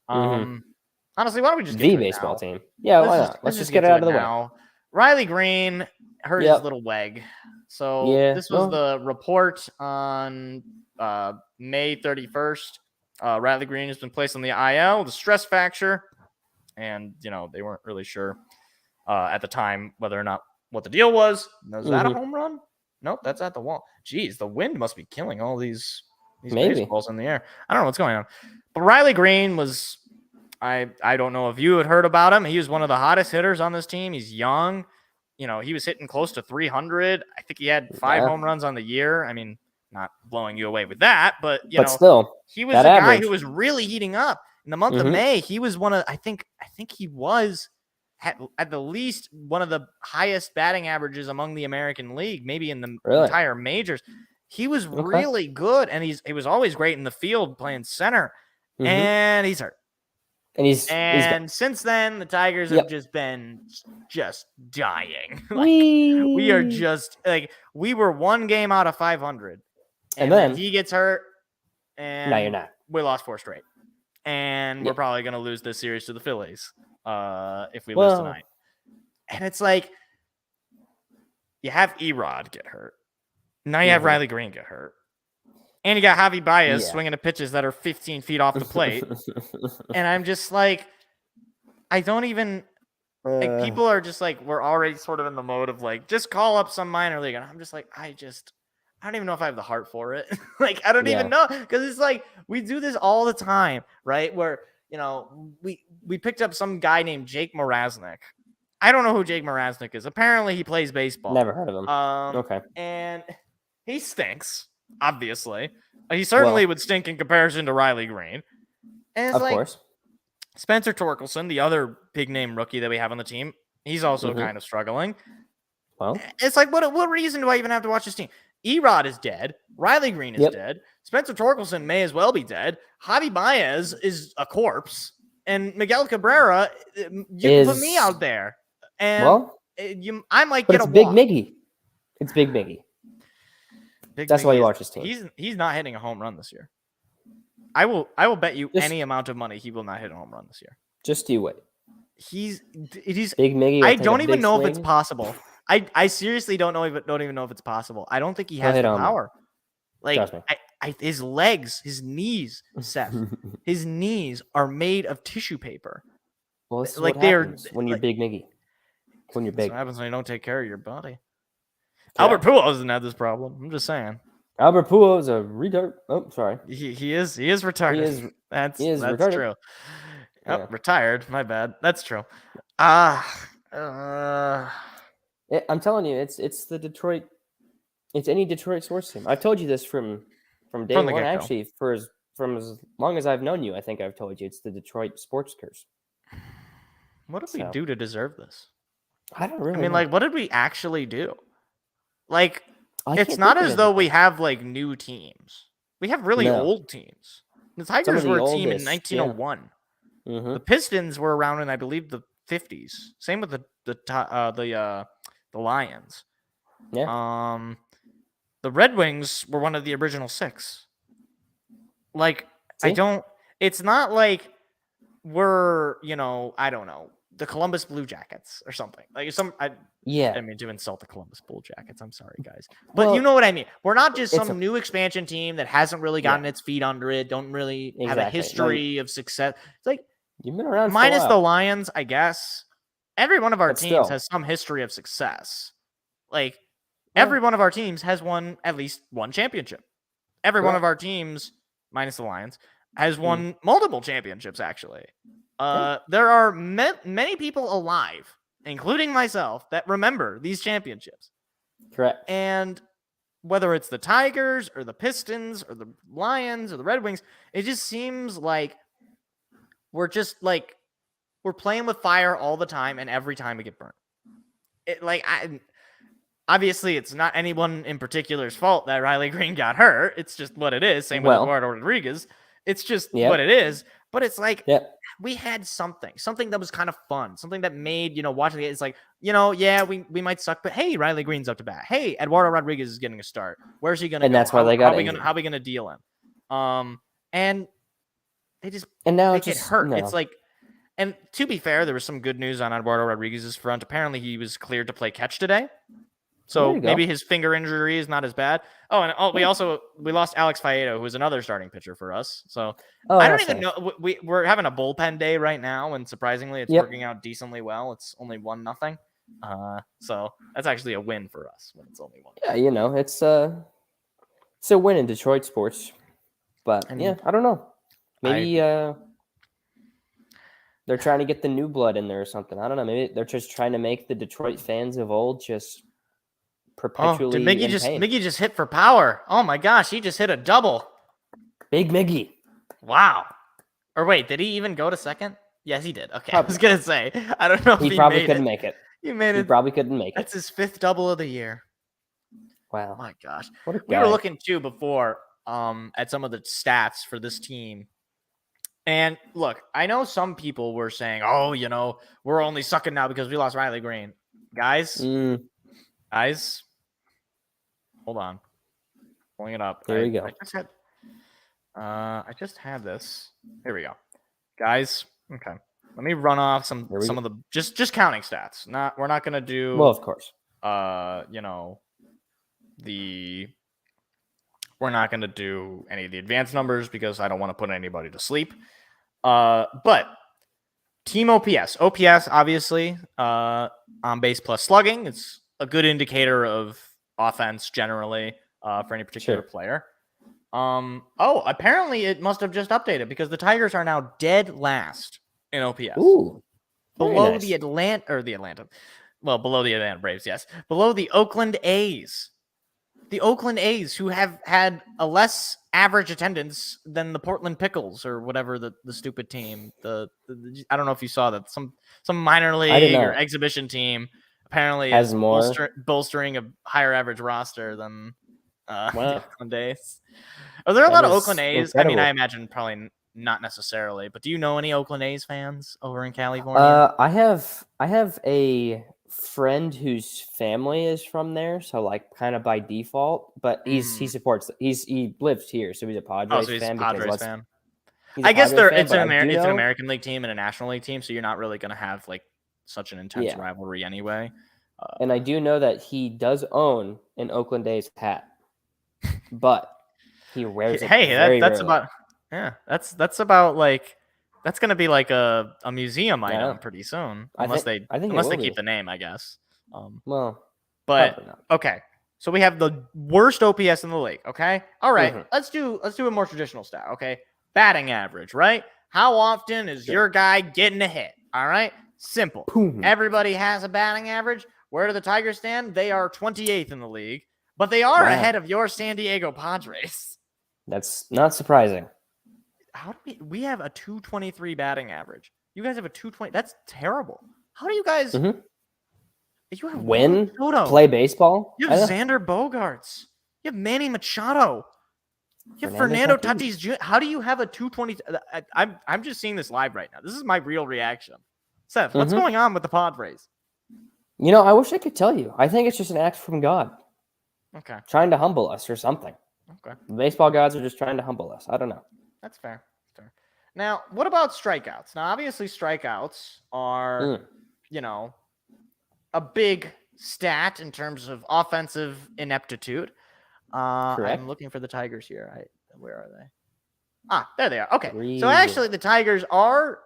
Honestly, why don't we just get to baseball team? Yeah, why not? Let's just get it out of the way. Riley Green hurt his little leg. So this was the report on May 31st. Riley Green has been placed on the IL, the stress fracture. And, you know, they weren't really sure at the time whether or not what the deal was. Was that a home run? Nope, that's at the wall. Jeez, the wind must be killing all these baseballs in the air. I don't know what's going on. But Riley Green was, I don't know if you had heard about him. He was one of the hottest hitters on this team. He's young. You know, he was hitting close to 300. I think he had 5 home runs on the year. I mean, not blowing you away with that, but you know, still, he was a guy who was really heating up in the month of May. He was one of, I think he was at the least one of the highest batting averages among the American League, maybe in the entire majors. He was really good, and he was always great in the field playing center, and he's hurt. And since then, the Tigers have just been dying. We are just like, we were 1 game out of 500. And then he gets hurt. And no, you're not. We lost 4 straight. And we're probably going to lose this series to the Phillies if we lose tonight. And it's like, you have Erod get hurt. Now you have Riley Green get hurt. And you got Javi Baez swinging at pitches that are 15 feet off the plate. And I'm just like, I don't even like, people are just like, we're already sort of in the mode of like, just call up some minor league. And I'm just like, I don't even know if I have the heart for it. Like, I don't even know. Cause it's like, we do this all the time, right? Where, you know, we picked up some guy named Jake Mrazek. I don't know who Jake Mrazek is. Apparently he plays baseball. Never heard of him. Okay. And He stinks, obviously. He certainly would stink in comparison to Riley Green. And it's of course. Spencer Torkelson, the other big name rookie that we have on the team, he's also kind of struggling. Well, it's like, what reason do I even have to watch this team? Erod is dead. Riley Green is dead. Spencer Torkelson may as well be dead. Javi Baez is a corpse. And Miguel Cabrera, you put me out there. And I might get a Big walk. Miggy. It's Big Miggy. That's why you watch this team. He's not hitting a home run this year. I will bet you any amount of money he will not hit a home run this year. Just you wait. He's Big Miggy. I don't even know if it's possible. I seriously don't even know if it's possible. I don't think he has the power. Like his legs, his knees, Seth, his knees are made of tissue paper. Well, this is like what happens when you're Big Miggy. When you're big, what happens when you don't take care of your body. Yeah. Albert Pujols doesn't have this problem. I'm just saying. Albert Pujols is a retard. Oh, sorry. He is retarded. That's retarded. True. Yeah. Oh, retired. My bad. That's true. I'm telling you, it's the Detroit. It's any Detroit sports team. I've told you this from day one. Actually, from as long as I've known you, I think I've told you it's the Detroit sports curse. What did we do to deserve this? I don't really. I mean, know. what did we actually do? Like, it's not as though we have new teams. We have really old teams. The Tigers were a team in 1901. Yeah. Mm-hmm. The Pistons were around in, I believe, the 50s. Same with the Lions. Yeah. The Red Wings were one of the original 6. It's not like we're, I don't know, the Columbus Blue Jackets or something. I mean, to insult the Columbus Blue Jackets. I'm sorry, guys. But you know what I mean. We're not just some new expansion team that hasn't really gotten its feet under it, don't really have a history of success. It's like, you've been around minus the Lions, I guess. Every one of our teams has some history of success. Every one of our teams has won at least one championship. Every one of our teams, minus the Lions, has won multiple championships, actually. There are many people alive, including myself, that remember these championships. Correct. And whether it's the Tigers or the Pistons or the Lions or the Red Wings, it just seems like we're playing with fire all the time, and every time we get burnt. Obviously, it's not anyone in particular's fault that Riley Green got hurt. It's just what it is. Same with Eduardo Rodriguez. It's just what it is. But it's we had something that was kind of fun, something that made, watching it. It's we might suck, but hey, Riley Green's up to bat. Hey, Eduardo Rodriguez is getting a start. Where's he going to go? And that's why they got how are we going to deal him? And they just get hurt. No. It's and to be fair, there was some good news on Eduardo Rodriguez's front. Apparently, he was cleared to play catch today. So maybe his finger injury is not as bad. Oh, and we lost Alex Faedo, who is another starting pitcher for us. So I don't even know. We're having a bullpen day right now, and surprisingly, it's working out decently well. It's only 1-0. So that's actually a win for us when it's only 1. Yeah, it's a win in Detroit sports. But I don't know. Maybe they're trying to get the new blood in there or something. I don't know. Maybe they're just trying to make the Detroit fans of old just perpetually. Did Miggy just hit for power? Oh my gosh, he just hit a double. Big Miggy. Wow. Or wait, did he even go to second? Yes, he did. Okay, probably. I was gonna say, I don't know if he probably couldn't make it. He made it. He probably couldn't make it. That's his 5th double of the year. Wow. Oh my gosh. What a guy. We were looking too before at some of the stats for this team. And look, I know some people were saying, "Oh, we're only sucking now because we lost Riley Green." Guys, hold on, pulling it up. There we go. I just had this. Here we go, guys. Okay, let me run off some of the just counting stats. We're not gonna do. Well, of course. We're not gonna do any of the advanced numbers because I don't want to put anybody to sleep. But team OPS, obviously, on base plus slugging. It's a good indicator of offense generally for any particular player. Apparently it must have just updated because the Tigers are now dead last in OPS. Ooh, below nice. the Atlanta Braves, yes. Below the Oakland A's. the Oakland A's, who have had a less average attendance than the Portland Pickles or whatever the stupid team. The I don't know if you saw that some minor league or exhibition team apparently has is more bolstering a higher average roster than the Oakland A's. Are there a lot of Oakland A's? Incredible. I mean, I imagine probably not necessarily, but do you know any Oakland A's fans over in California? I have a friend whose family is from there, so like kind of by default, but he lives here, so he's a Padres he's fan. a Padres fan. I guess it's an American League team and a National League team, so you're not really going to have like such an intense rivalry anyway. And I do know that he does own an Oakland A's hat, but he wears it. That's about like that's going to be like a museum item pretty soon, unless they keep the name, I guess. Okay. So we have the worst OPS in the league. Okay. All right. Let's do a more traditional stat. Okay. Batting average, right? How often is your guy getting a hit? All right. Simple. Boom. Everybody has a batting average. Where do the Tigers stand? They are 28th in the league, but they are ahead of your San Diego Padres. That's not surprising. How do we have a 223 batting average? You guys have a 220. That's terrible. How do you guys? You have play baseball. You have Xander Bogaerts. You have Manny Machado. You have Fernando Tatis Jr. How do you have a 220? I'm just seeing this live right now. This is my real reaction. Seth, what's going on with the Padres? You know, I wish I could tell you. I think it's just an act from God. Okay. Trying to humble us or something. Okay. The baseball gods are just trying to humble us. I don't know. That's fair. Now, what about strikeouts? Now, obviously, strikeouts are, a big stat in terms of offensive ineptitude. Correct. I'm looking for the Tigers here. Where are they? There they are. Okay. So actually, the Tigers are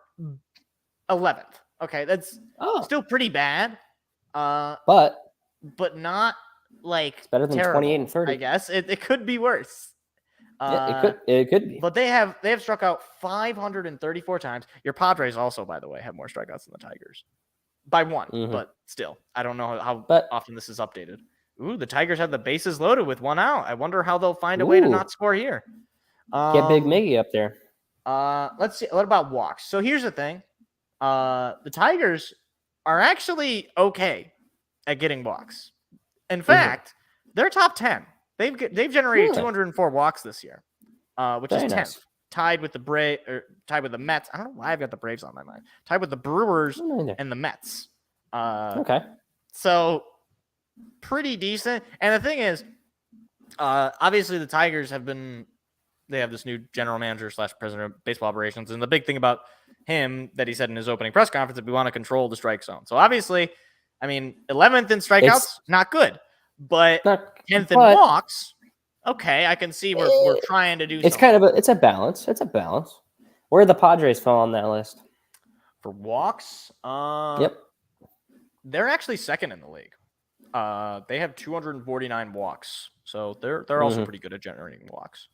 11th. Okay, that's still pretty bad. But not like it's better than terrible, 28 and 30. I guess it could be worse. It could be. But they have struck out 534 times. Your Padres also, by the way, have more strikeouts than the Tigers by one. But still, I don't know how often this is updated. Ooh, the Tigers have the bases loaded with one out. I wonder how they'll find a way to not score here. Get Big Miggy up there. Let's see. What about walks? So here's the thing. The Tigers are actually okay at getting walks. In fact, they're top 10. They've generated 204 walks this year, which is 10th, tied with the Mets. I don't know why I've got the Braves on my mind. Tied with the Brewers and the Mets. So pretty decent. And the thing is, obviously the Tigers they have this new general manager / president of baseball operations. And the big thing about him that he said in his opening press conference that we want to control the strike zone. So obviously, I mean, 11th in strikeouts, not good. But 10th in walks, okay, I can see we're trying to do it's something. It's a balance. It's a balance. Where the Padres fall on that list? For walks? They're actually second in the league. They have 249 walks. So they're also pretty good at generating walks.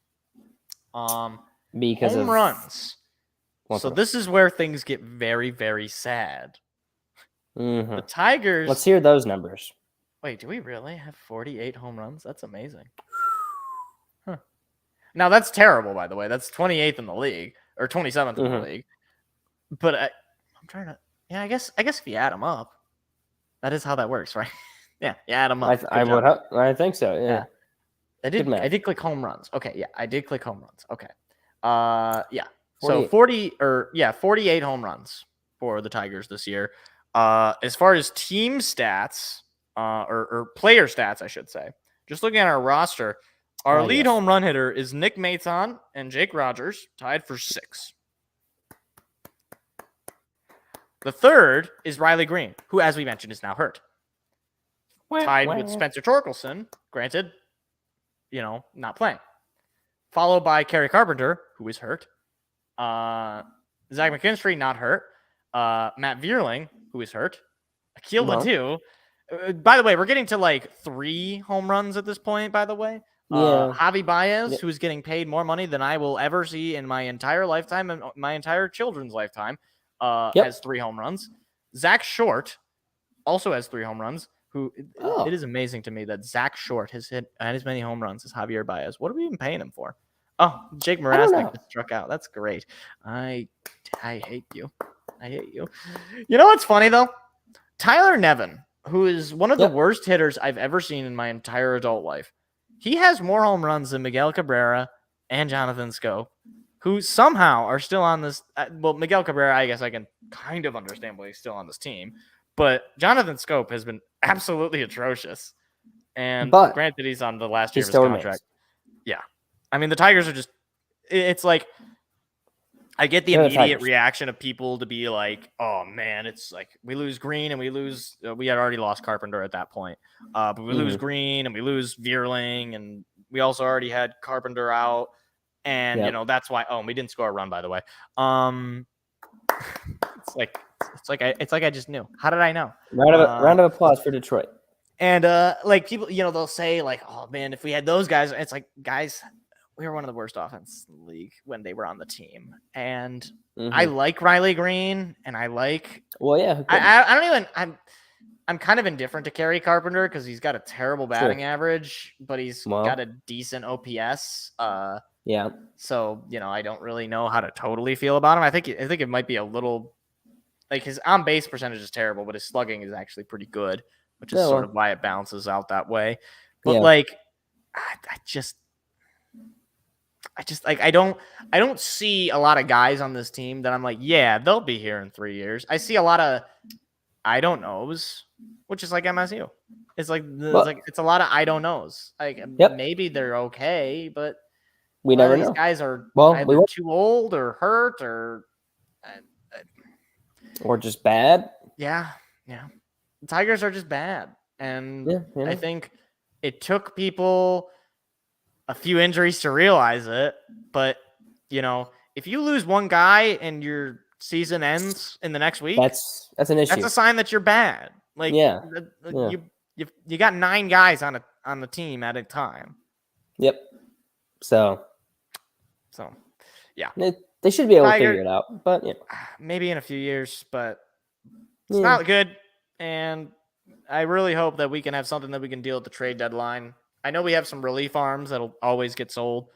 Because home runs. So this is where things get very, very sad. The Tigers. Let's hear those numbers. Wait, do we really have 48 home runs? That's amazing. Now, that's terrible, by the way. That's 28th in the league, or 27th in the league. But I'm trying to... Yeah, I guess if you add them up, that is how that works, right? Yeah, you add them up. I think so, yeah. I did click home runs. Okay, yeah, I did click home runs. Okay. Yeah. 48. So 48 home runs for the Tigers this year. As far as team stats... or player stats, I should say. Just looking at our roster, our lead home run hitter is Nick Maton and Jake Rogers, tied for 6. The third is Riley Green, who, as we mentioned, is now hurt. Tied with Spencer Torkelson, granted, not playing. Followed by Kerry Carpenter, who is hurt. Zach McKinstry, not hurt. Matt Vierling, who is hurt. Akil Baddoo. By the way, we're getting to like 3 home runs at this point, by the way. Javi Baez, who is getting paid more money than I will ever see in my entire lifetime and my entire children's lifetime, has 3 home runs. Zach Short also has 3 home runs, It is amazing to me that Zach Short has hit as many home runs as Javier Baez. What are we even paying him for? Oh, Jake Mrazek just struck out. That's great. I hate you. I hate you. You know what's funny though? Tyler Nevin, who is one of the worst hitters I've ever seen in my entire adult life, he has more home runs than Miguel Cabrera and Jonathan Scope, who somehow are still on this. Well, Miguel Cabrera, I guess I can kind of understand why he's still on this team, but Jonathan Scope has been absolutely atrocious. And granted, he's on the last year of his contract. Yeah. I mean, the Tigers are just, it's like, I get the immediate reaction of people to be like, oh man, it's like we lose Green and we had already lost Carpenter at that point. But we lose Green and we lose Vierling, and we also already had Carpenter out. And that's why, we didn't score a run, by the way. It's like I just knew. How did I know? Round of applause for Detroit. And like people, they'll say like, oh man, if we had those guys, it's like, guys, we were one of the worst offenses in the league when they were on the team. And I like Riley Green, and I like. Well, yeah. I don't even. I'm kind of indifferent to Kerry Carpenter because he's got a terrible batting average, but he's got a decent OPS. Yeah. So I don't really know how to totally feel about him. I think it might be a little like his on base percentage is terrible, but his slugging is actually pretty good, which is sort of why it bounces out that way. But like, I just like I don't see a lot of guys on this team that I'm like, yeah, they'll be here in 3 years. I see a lot of I don't knows, which is like MSU. It's like it's a lot of I don't knows. Like maybe they're okay, but we never know. These guys are either too old or hurt or just bad. Yeah. The Tigers are just bad, and I think it took people a few injuries to realize it. But if you lose one guy and your season ends in the next week, that's an issue. That's a sign that you're bad. Like you got 9 guys on the team at a time. Yep. So yeah, they should be able to figure it out. But maybe in a few years, but it's not good. And I really hope that we can have something that we can deal at the trade deadline. I know we have some relief arms that'll always get sold.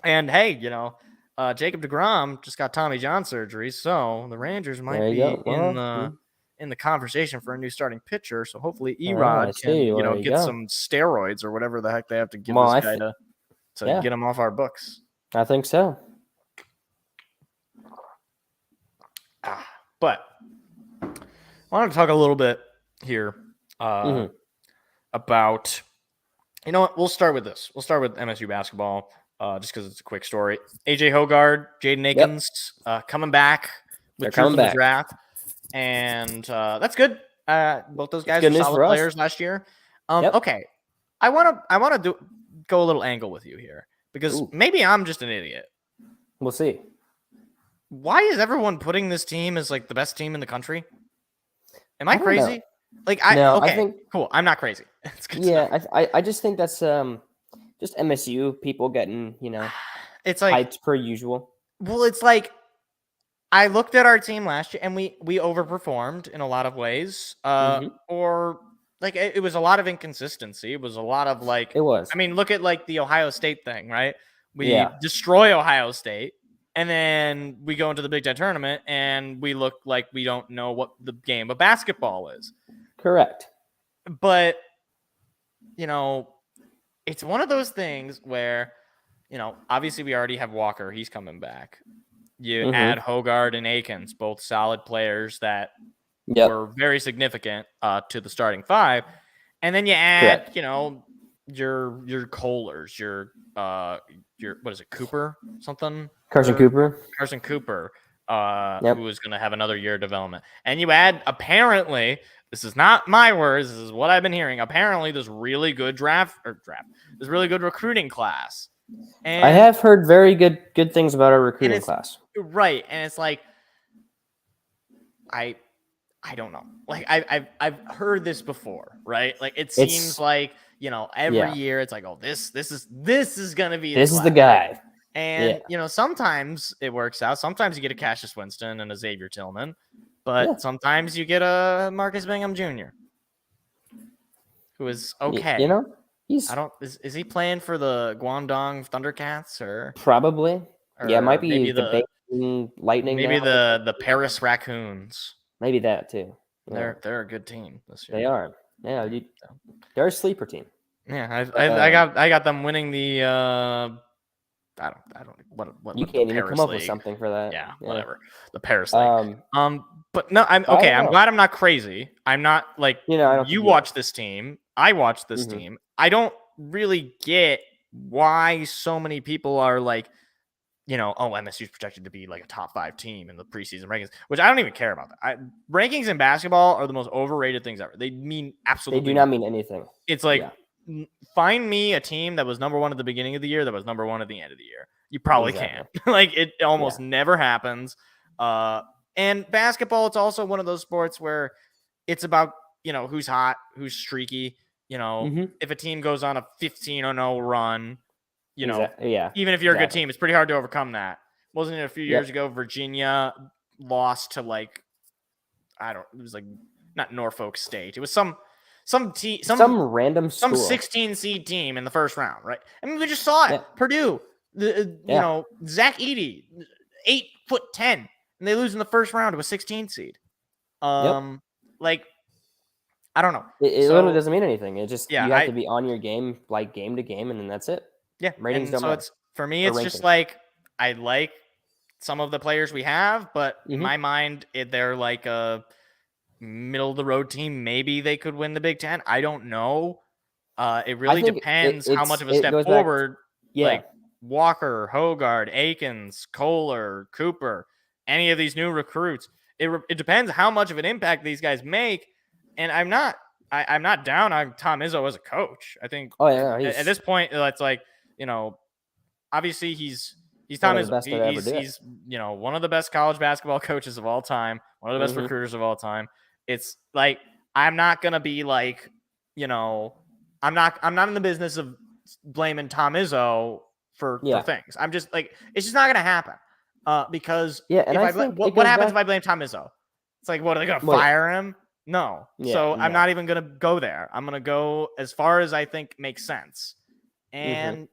And hey, Jacob deGrom just got Tommy John surgery, so the Rangers might be in the conversation for a new starting pitcher. So hopefully Erod can get some steroids or whatever the heck they have to give this guy to get him off our books. I think so. But I wanted to talk a little bit here about, what? We'll start with this. We'll start with MSU basketball just because it's a quick story. AJ Hoggard, Jaden Akins coming back with truth in the draft. And that's good. Both those guys were solid players last year. Okay. I want to go a little angle with you here because maybe I'm just an idiot. We'll see. Why is everyone putting this team as like the best team in the country? Am I crazy? Like I think cool. I'm not crazy. It's good stuff. I just think that's just MSU people getting it's like hyped per usual. Well, it's like I looked at our team last year and we overperformed in a lot of ways. Or like it was a lot of inconsistency. It was a lot of like it was. I mean, look at like the Ohio State thing, right? We destroy Ohio State. And then we go into the Big Ten tournament and we look like we don't know what the game of basketball is. Correct. But, it's one of those things where, obviously we already have Walker. He's coming back. You add Hoggard and Akins, both solid players that were very significant to the starting 5. And then you add, your Kohlers, your what is it, Cooper something? Carson Cooper, who is going to have another year of development. And you add, apparently, this is not my words, this is what I've been hearing, apparently this really good this really good recruiting class. And I have heard very good things about our recruiting class. Right, and it's like, I don't know. Like I've heard this before, right? Like it seems like every year it's like, oh, this is gonna be this is the guy. And sometimes it works out. Sometimes you get a Cassius Winston and a Xavier Tillman, but sometimes you get a Marcus Bingham Jr. who is okay. You know, he's is he playing for the Guangdong Thundercats or probably? It might be maybe the Beijing Lightning. Maybe now. the Paris Raccoons. Maybe that too. Yeah. They're a good team this year. They are. Yeah, they're a sleeper team. Yeah, I got them winning the I don't what you can't even come up League. With something for that. Yeah, whatever. The Paris League. But no, I'm glad I'm not crazy. I'm not like you watch this team. I watch this team. I don't really get why so many people are like, MSU's projected to be like a top 5 team in the preseason rankings, which I don't even care about that. Rankings in basketball are the most overrated things ever. They mean absolutely. They do not mean anything. It's like, find me a team that was number 1 at the beginning of the year that was number 1 at the end of the year. You probably can't. Like it almost never happens. And basketball, it's also one of those sports where it's about, who's hot, who's streaky. If a team goes on a 15-0 run, even if you're a good team, it's pretty hard to overcome that. Wasn't it a few years ago, Virginia lost to it was like not Norfolk State. It was some random school. Some 16 seed team in the first round, right? I mean, we just saw it. Purdue, Zach Edey, 8'10", and they lose in the first round to a 16 seed. Like, I don't know. It literally doesn't mean anything. It just you have to be on your game, like game to game, and then that's it. Yeah, ratings don't matter. It's for me. It's just like I like some of the players we have, but in my mind, they're like a middle of the road team. Maybe they could win the Big Ten. I don't know. It really depends how much of a step forward. Like Walker, Hogard, Akins, Kohler, Cooper, any of these new recruits. It depends how much of an impact these guys make. And I'm not down on Tom Izzo as a coach. I think at this point, it's like, obviously he's Tom Izzo. He's one of the best college basketball coaches of all time, one of the best recruiters of all time. It's like, I'm not going to be like, I'm not in the business of blaming Tom Izzo for things. I'm just like, it's just not going to happen. Because what happens if I blame Tom Izzo? It's like, what, are they going to fire him? No. I'm not even going to go there. I'm going to go as far as I think makes sense. And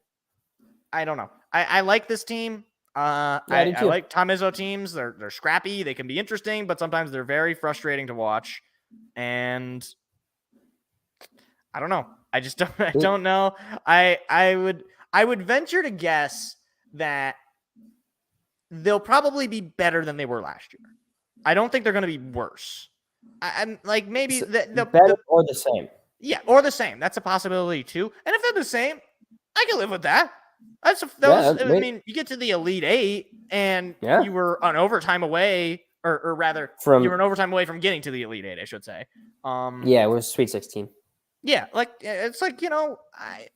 I don't know. I like this team. I like Tom Izzo teams. They're scrappy. They can be interesting, but sometimes they're very frustrating to watch. And I don't know. I just don't know. I would venture to guess that they'll probably be better than they were last year. I don't think they're going to be worse. I'm like, maybe better or the same. Yeah, or the same. That's a possibility too. And if they're the same, I can live with that. I mean, you get to the Elite Eight, and you were an overtime away, or rather, you were an overtime away from getting to the Elite Eight, I should say. It was Sweet 16. Yeah, like it's like I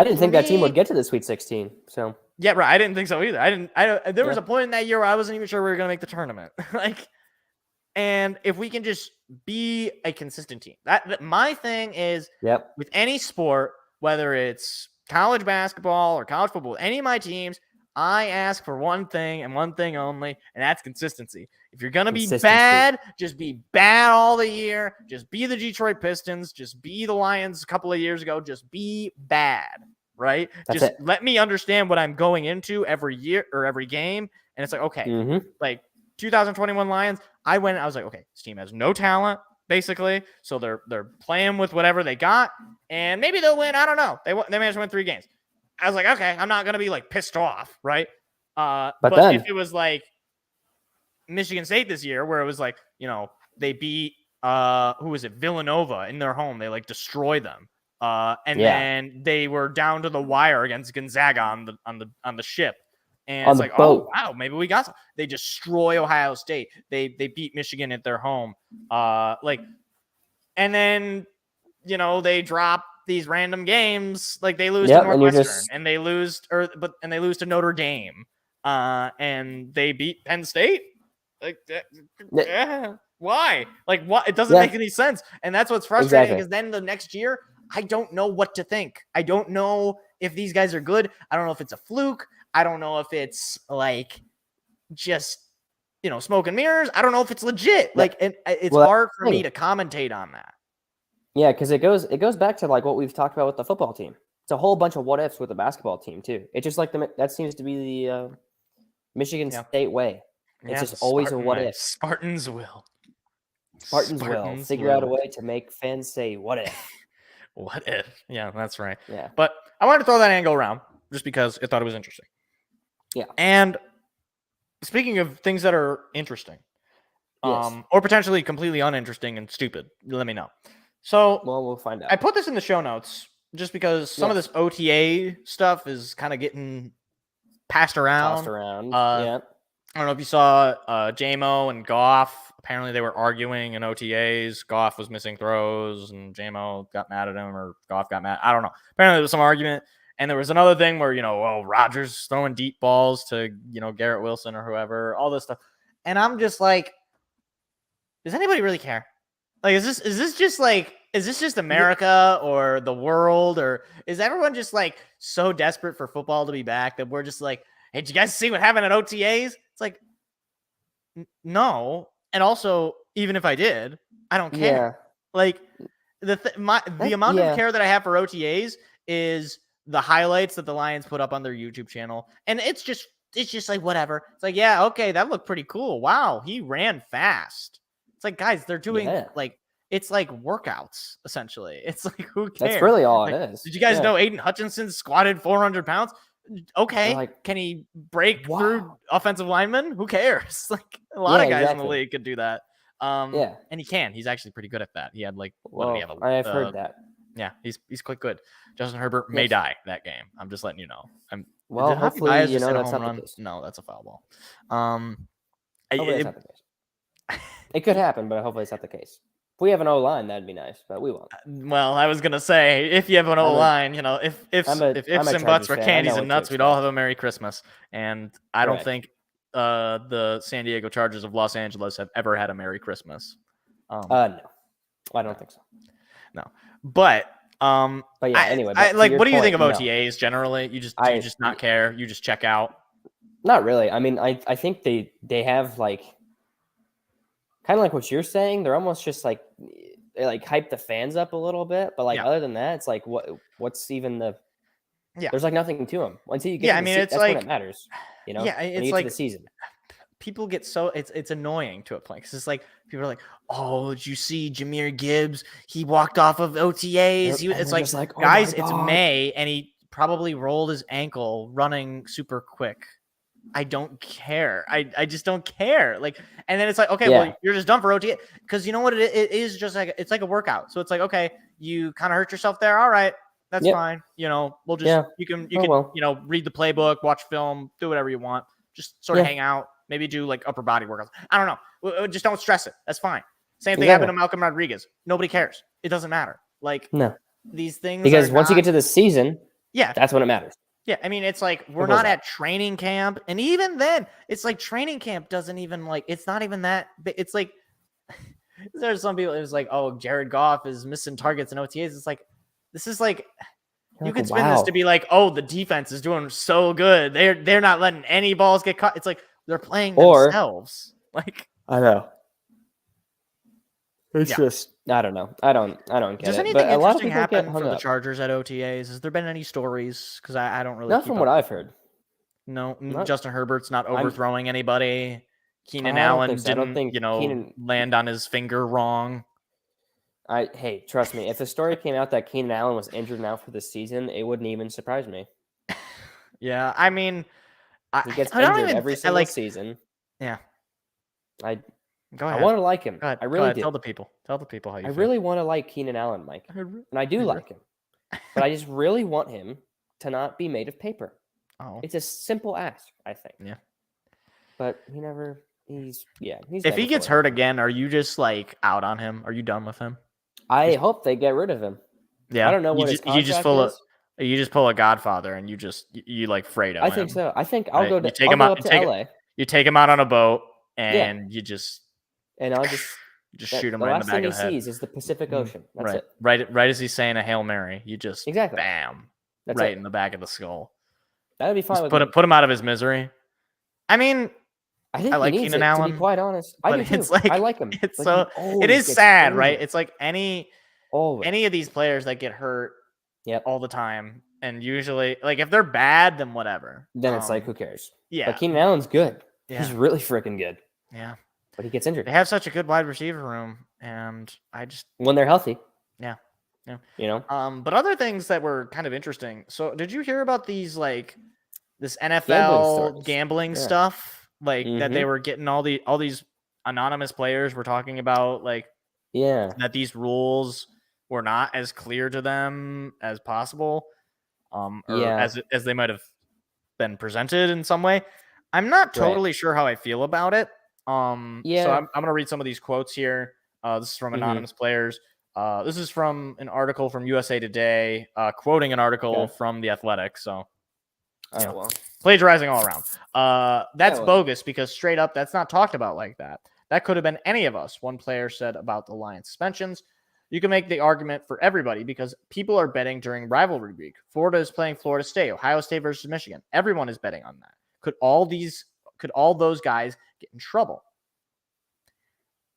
didn't think that team would get to the Sweet 16. So yeah, right. I didn't think so either. There was a point in that year where I wasn't even sure we were going to make the tournament. And if we can just be a consistent team, that my thing is with any sport, whether it's college basketball or college football, any of my teams, I ask for one thing and one thing only, and that's consistency. If you're going to be bad, just be bad all the year. Just be the Detroit Pistons. Just be the Lions a couple of years ago. Just be bad, right? Let me understand what I'm going into every year or every game. And it's like, okay, like 2021 Lions, I was like, okay, this team has no talent, basically. So they're playing with whatever they got, and maybe they'll win. I don't know. They managed to win 3 games. I was like, okay, I'm not going to be like pissed off, right? But then, if it was like Michigan State this year, where it was like, they beat who was it, Villanova in their home, they like destroy them, and then they were down to the wire against Gonzaga on the ship, and it's like, boat. Oh wow, maybe we got some. They destroy Ohio State. They beat Michigan at their home, and then they drop these random games, like they lose to Northwestern, and they lose to Notre Dame, and they beat Penn State. Like, why? Like, what? It doesn't make any sense, and that's what's frustrating. Because then the next year, I don't know what to think. I don't know if these guys are good. I don't know if it's a fluke. I don't know if it's like just smoke and mirrors. I don't know if it's legit. Like, it's hard for me to commentate on that. Yeah, because it goes back to like what we've talked about with the football team. It's a whole bunch of what ifs with the basketball team too. It's just like that seems to be the Michigan State way. It's just always a what if. Spartans will. Spartans will figure out a way to make fans say what if. What if? Yeah, that's right. Yeah. But I wanted to throw that angle around just because I thought it was interesting. Yeah. And speaking of things that are interesting, or potentially completely uninteresting and stupid, let me know. So, well, we'll find out. I put this in the show notes just because some of this OTA stuff is kind of getting passed around. Yeah. I don't know if you saw J-Mo and Goff. Apparently, they were arguing in OTAs. Goff was missing throws, and J-Mo got mad at him, or Goff got mad. I don't know. Apparently, there was some argument. And there was another thing where, Rodgers throwing deep balls to, Garrett Wilson or whoever, all this stuff. And I'm just like, does anybody really care? Like, is this just America or the world, or is everyone just like so desperate for football to be back that we're just like, hey, did you guys see what happened at OTAs? It's like, no. And also, even if I did, I don't care. Yeah. Like the amount of care that I have for OTAs is the highlights that the Lions put up on their YouTube channel. And it's just like, whatever. It's like, yeah, okay, that looked pretty cool. Wow, he ran fast. It's like, guys, they're doing it's like workouts, essentially. It's like, who cares? That's really all it is. Did you guys know Aiden Hutchinson squatted 400 pounds? Okay. Can he break through offensive linemen? Who cares? Like, a lot of guys in the league could do that. And he can. He's actually pretty good at that. He had I've heard that. Yeah, he's quite good. Justin Herbert may die that game. I'm just letting you know. Hopefully, that's not the case. No, that's a foul ball. Hopefully it's not the case. It could happen, but hopefully it's not the case. If we have an O-line, that'd be nice, but we won't. Well, I was gonna say, if you have an O-line, if ifs and buts were candies and nuts, we'd all have a Merry Christmas. And I don't think the San Diego Chargers of Los Angeles have ever had a Merry Christmas. No, I don't think so. No, but yeah. Anyway, what do you think of OTAs generally? You just do you just not care? You just check out? Not really. I mean, I think they have like. Kind of like what you're saying, they're almost just like they like hype the fans up a little bit, but like other than that, it's like what's even the There's like nothing to them until you get. That's when it matters. It's like the season. People get so it's annoying to a point because it's like people are like, oh, did you see Jahmyr Gibbs? He walked off of OTAs. It's like oh guys, it's May and he probably rolled his ankle running super quick. I don't care. I just don't care. Like, and then it's like, okay, well, you're just done for OTA because you know what? It is just like it's like a workout. So it's like, okay, you kind of hurt yourself there. All right, that's fine. We'll just you can read the playbook, watch film, do whatever you want. Just sort of hang out, maybe do like upper body workouts. I don't know. Just don't stress it. That's fine. Same thing happened to Malcolm Rodriguez. Nobody cares. It doesn't matter. Like these things because once you get to the season, that's when it matters. Yeah, I mean, it's like we're not at training camp. And even then, it's like training camp doesn't even it's not even that. It's like there's some people, it was like, oh, Jared Goff is missing targets and OTAs. It's like, this is like, you could spin this to be like, oh, the defense is doing so good. They're not letting any balls get caught. It's like they're playing themselves. Like, I know. It's just, I don't know. I don't get Does it. anything interesting happen for the Chargers at OTAs? Has there been any stories? Because I don't really. Not from what I've heard. No, Justin Herbert's not overthrowing anybody. Keenan Allen didn't land on his finger wrong. Hey, trust me. If the story came out that Keenan Allen was injured now for the season, it wouldn't even surprise me. Yeah, I mean, he gets injured every single season. Yeah, Go ahead. I want to like him. I really do. Tell the people how you feel. I really want to like Keenan Allen, Mike. And I do like him. But I just really want him to not be made of paper. Oh. It's a simple ask, I think. Yeah. But he's if he gets hurt again, are you just like out on him? Are you done with him? I hope they get rid of him. Yeah. I don't know what his contract is. You just pull a Godfather and you like Fredo. I think so. I think I'll go to LA. You take him out on a boat and you just I'll just shoot him right in the back of the head. The last thing he sees is the Pacific Ocean. That's it. Right as he's saying a Hail Mary, you just bam, that's right in the back of the skull. That'd be fine. Put him out of his misery. I mean, I think I like Keenan Allen. To be quite honest, I do too. I like him. It is sad, right? It's like any any of these players that get hurt all the time, and usually, like, if they're bad, then whatever. Then it's like, who cares? Yeah. But Keenan Allen's good. Yeah. He's really freaking good. Yeah. But he gets injured. They have such a good wide receiver room, and I just when they're healthy. Yeah. Yeah. You know? But other things that were kind of interesting. So did you hear about these, like, this NFL gambling stuff? Like that they were getting all these anonymous players were talking about, like, that these rules were not as clear to them as possible, or as they might have been presented in some way. I'm not totally sure how I feel about it. So I'm gonna read some of these quotes here. This is from anonymous players. This is from an article from USA Today, quoting an article from The Athletic. So, plagiarizing all around. That's bogus because straight up, that's not talked about like that. That could have been any of us, one player said about the Lions suspensions. You can make the argument for everybody because people are betting during rivalry week. Florida is playing Florida State, Ohio State versus Michigan. Everyone is betting on that. Could all those guys get in trouble?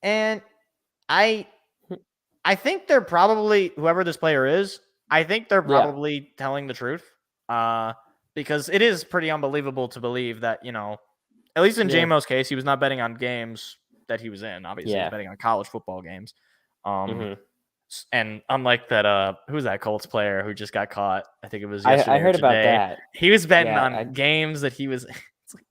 And I think they're probably, whoever this player is, I think they're probably telling the truth. Because it is pretty unbelievable to believe that, at least in JMO's case, he was not betting on games that he was in. Obviously, he was betting on college football games. And unlike that, who's that Colts player who just got caught? I think it was yesterday. I heard about that. He was betting on games that he was.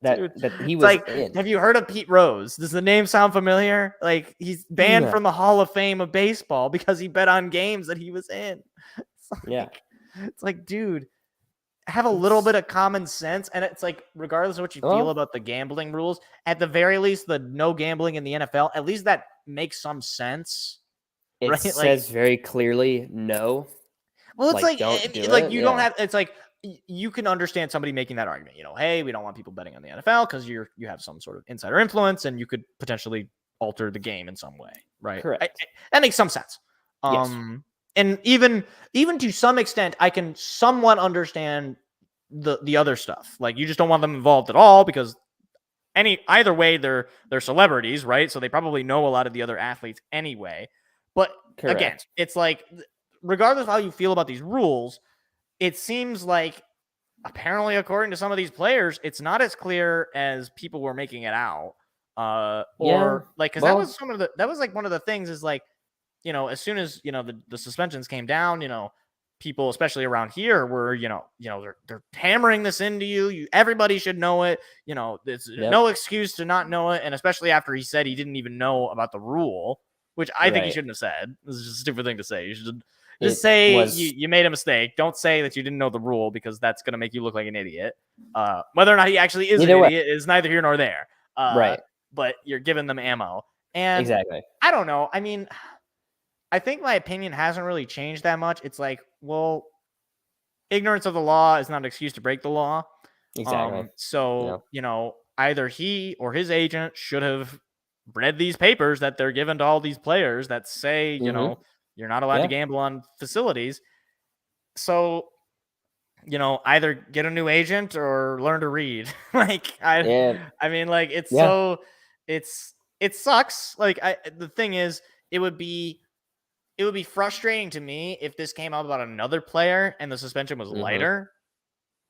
That he was in. Have you heard of Pete Rose? Does the name sound familiar? Like, he's banned from the Hall of Fame of baseball because he bet on games that he was in. It's like, dude, have a little bit of common sense. And it's like, regardless of what you feel about the gambling rules, at the very least, the no gambling in the NFL, at least that makes some sense. It says very clearly no. Well, it's don't have. It's like you can understand somebody making that argument. Hey, we don't want people betting on the NFL because you have some sort of insider influence, and you could potentially alter the game in some way, right? Correct. That makes some sense. And even to some extent, I can somewhat understand the other stuff. Like, you just don't want them involved at all because either way, they're celebrities, right? So they probably know a lot of the other athletes anyway. But again, it's like, regardless of how you feel about these rules, it seems like, apparently, according to some of these players, it's not as clear as people were making it out. That was one of the things is like, as soon as, the suspensions came down, people, especially around here, were, they're hammering this into you. Everybody should know it. It's no excuse to not know it. And especially after he said he didn't even know about the rule, which I think he shouldn't have said. This is just a stupid thing to say. You should just say you made a mistake. Don't say that you didn't know the rule because that's going to make you look like an idiot. Whether or not he actually is an idiot is neither here nor there. But you're giving them ammo. And exactly. I don't know. I mean, I think my opinion hasn't really changed that much. It's like, well, ignorance of the law is not an excuse to break the law. Exactly. Either he or his agent should have read these papers that they're given to all these players that say, you're not allowed to gamble on facilities. So, either get a new agent or learn to read. It sucks. Like, the thing is, it would be frustrating to me if this came out about another player and the suspension was lighter,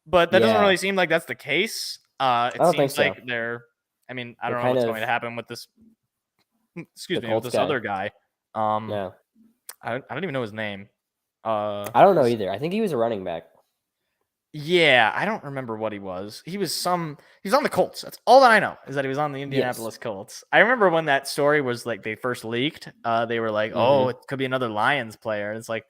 but that doesn't really seem like that's the case. It seems like I don't know what's going to happen with this. Excuse me, with this other guy. I don't even know his name. I don't know either. I think he was a running back. Yeah, I don't remember what he was. He was on the Colts. That's all that I know is that he was on the Indianapolis Colts. I remember when that story was like they first leaked. They were like, "Oh, it could be another Lions player." And it's like,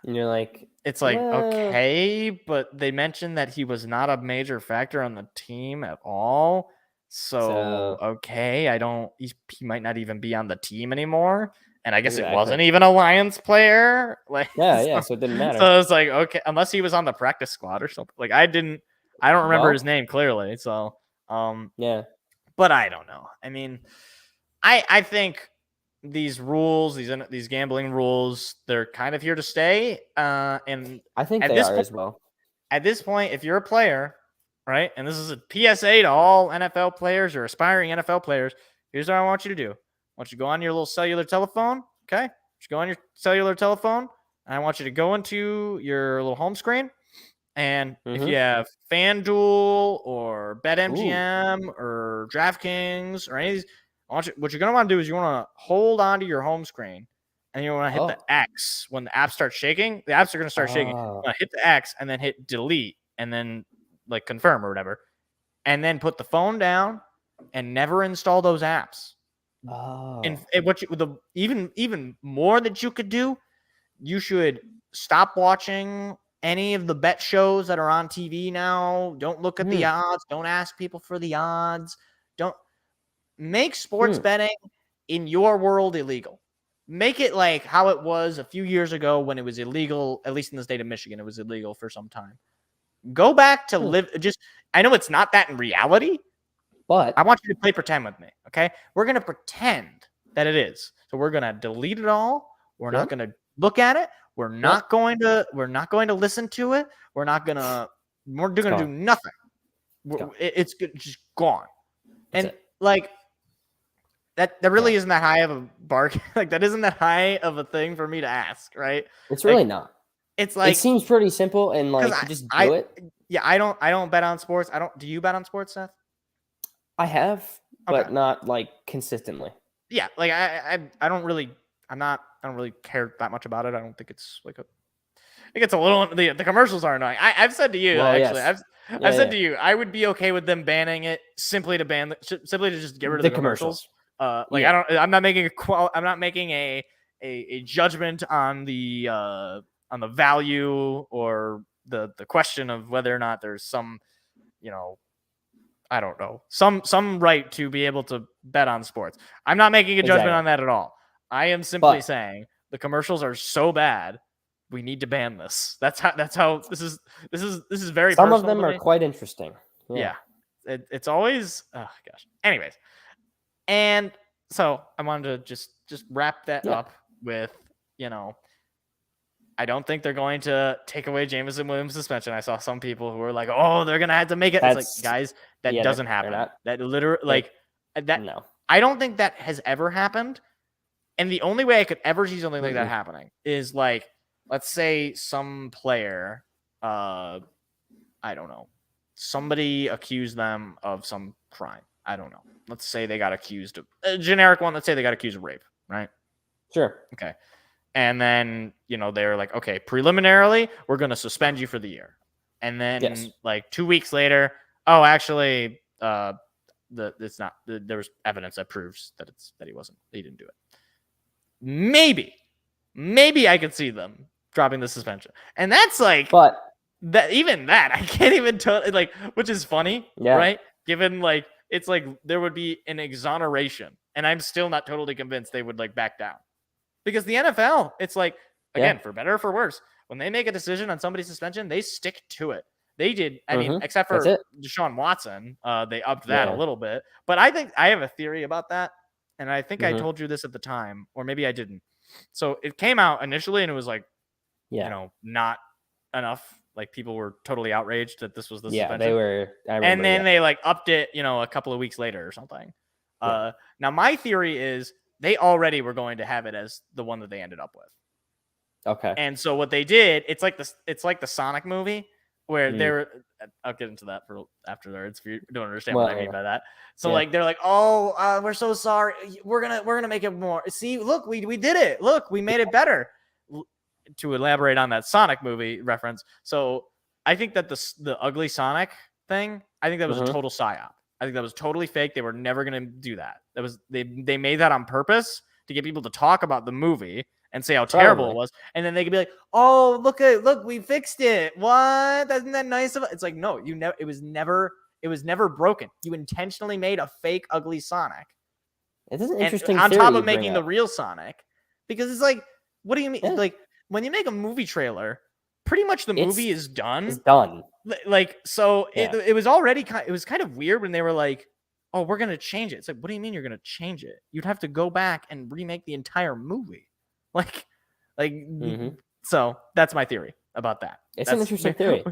and you're like, okay, but they mentioned that he was not a major factor on the team at all. So okay, he might not even be on the team anymore. And I guess it wasn't even a Lions player. So it didn't matter. So it's like, okay, unless he was on the practice squad or something. Like, I don't remember his name clearly. So, but I don't know. I mean, I think these rules, these gambling rules, they're kind of here to stay. And I think they are as well. At this point, if you're a player, right, and this is a PSA to all NFL players or aspiring NFL players, here's what I want you to do. I want you to go on your little cellular telephone, okay? Just go on your cellular telephone, and I want you to go into your little home screen. And if you have FanDuel or BetMGM or DraftKings or any of these, what you're going to want to do is you want to hold on to your home screen, and you want to hit the X when the app starts shaking. The apps are going to start shaking. You want to hit the X and then hit delete and then like confirm or whatever, and then put the phone down and never install those apps. And even more that you could do, you should stop watching any of the bet shows that are on TV now. Don't look at the odds. Don't ask people for the odds. Don't make sports betting in your world illegal. Make it like how it was a few years ago when it was illegal, at least in the state of Michigan. It was illegal for some time. Go back to live. I know it's not that in reality, but I want you to play pretend with me. Okay. We're going to pretend that it is. So we're going to delete it all. We're not going to look at it. We're not going to listen to it. We're going to do nothing. It's just gone. And like that really isn't that high of a bargain. Like that isn't that high of a thing for me to ask, right? It's really not. It's like it seems pretty simple and like just do it. Yeah, I don't bet on sports. Do you bet on sports, Seth? I have, but not like consistently. Yeah, like I don't really care that much about it. I don't think it's like I think it's a little. The commercials are annoying. I've said to you I've said to you I would be okay with them banning it simply to just get rid of the commercials. I'm not making a judgment on the value or the question of whether or not there's some, I don't know, some right to be able to bet on sports. I'm not making a judgment on that at all. I am simply saying the commercials are so bad, we need to ban this. That's how this is very. Some of them are quite interesting. Yeah, it's always gosh. Anyways, and so I wanted to just wrap that up with I don't think they're going to take away Jameson Williams' suspension. I saw some people who were like, "Oh, they're gonna have to make it." It's like, guys, that doesn't happen. That literally No. I don't think that has ever happened. And the only way I could ever see something like that happening is like, let's say some player, I don't know, somebody accused them of some crime. I don't know. Let's say they got accused of a generic one. Let's say they got accused of rape, right? Sure. Okay. And then, they're like, okay, preliminarily, we're going to suspend you for the year. And then like 2 weeks later, actually, it's not, there was evidence that proves that he didn't do it. Maybe I could see them dropping the suspension. And that's like, but that I can't even tell, like, which is funny, right? Given like, it's like there would be an exoneration, and I'm still not totally convinced they would like back down. Because the NFL, it's like, again, for better or for worse, when they make a decision on somebody's suspension, they stick to it. They did, I mean, except for Deshaun Watson, they upped that a little bit. But I think I have a theory about that, and I think I told you this at the time, or maybe I didn't. So it came out initially, and it was like, not enough. Like people were totally outraged that this was the suspension. They were. And then they like upped it, a couple of weeks later or something. Yeah. Now my theory is they already were going to have it as the one that they ended up with. Okay. And so what they did, it's like the Sonic movie where I'll get into that for afterwards if you don't understand what I mean by that. So like they're like, we're so sorry. We're gonna make it more. See, look, we did it. Look, we made it better. To elaborate on that Sonic movie reference. So I think that the ugly Sonic thing, I think that was a total psyop. I think that was totally fake. They were never going to do that. That was they made that on purpose to get people to talk about the movie and say how terrible it was. And then they could be like, "Oh, look, we fixed it. What? Isn't that nice of it?" It's like, no, it was never broken. You intentionally made a fake ugly Sonic. It is an interesting on top of making the real Sonic, because it's like, what do you mean? Like when you make a movie trailer, pretty much the movie is done. It's done. Like, so it was already it was kind of weird when they were like, "Oh, we're going to change it." It's like, what do you mean you're going to change it? You'd have to go back and remake the entire movie. So that's my theory about that. It's an interesting theory.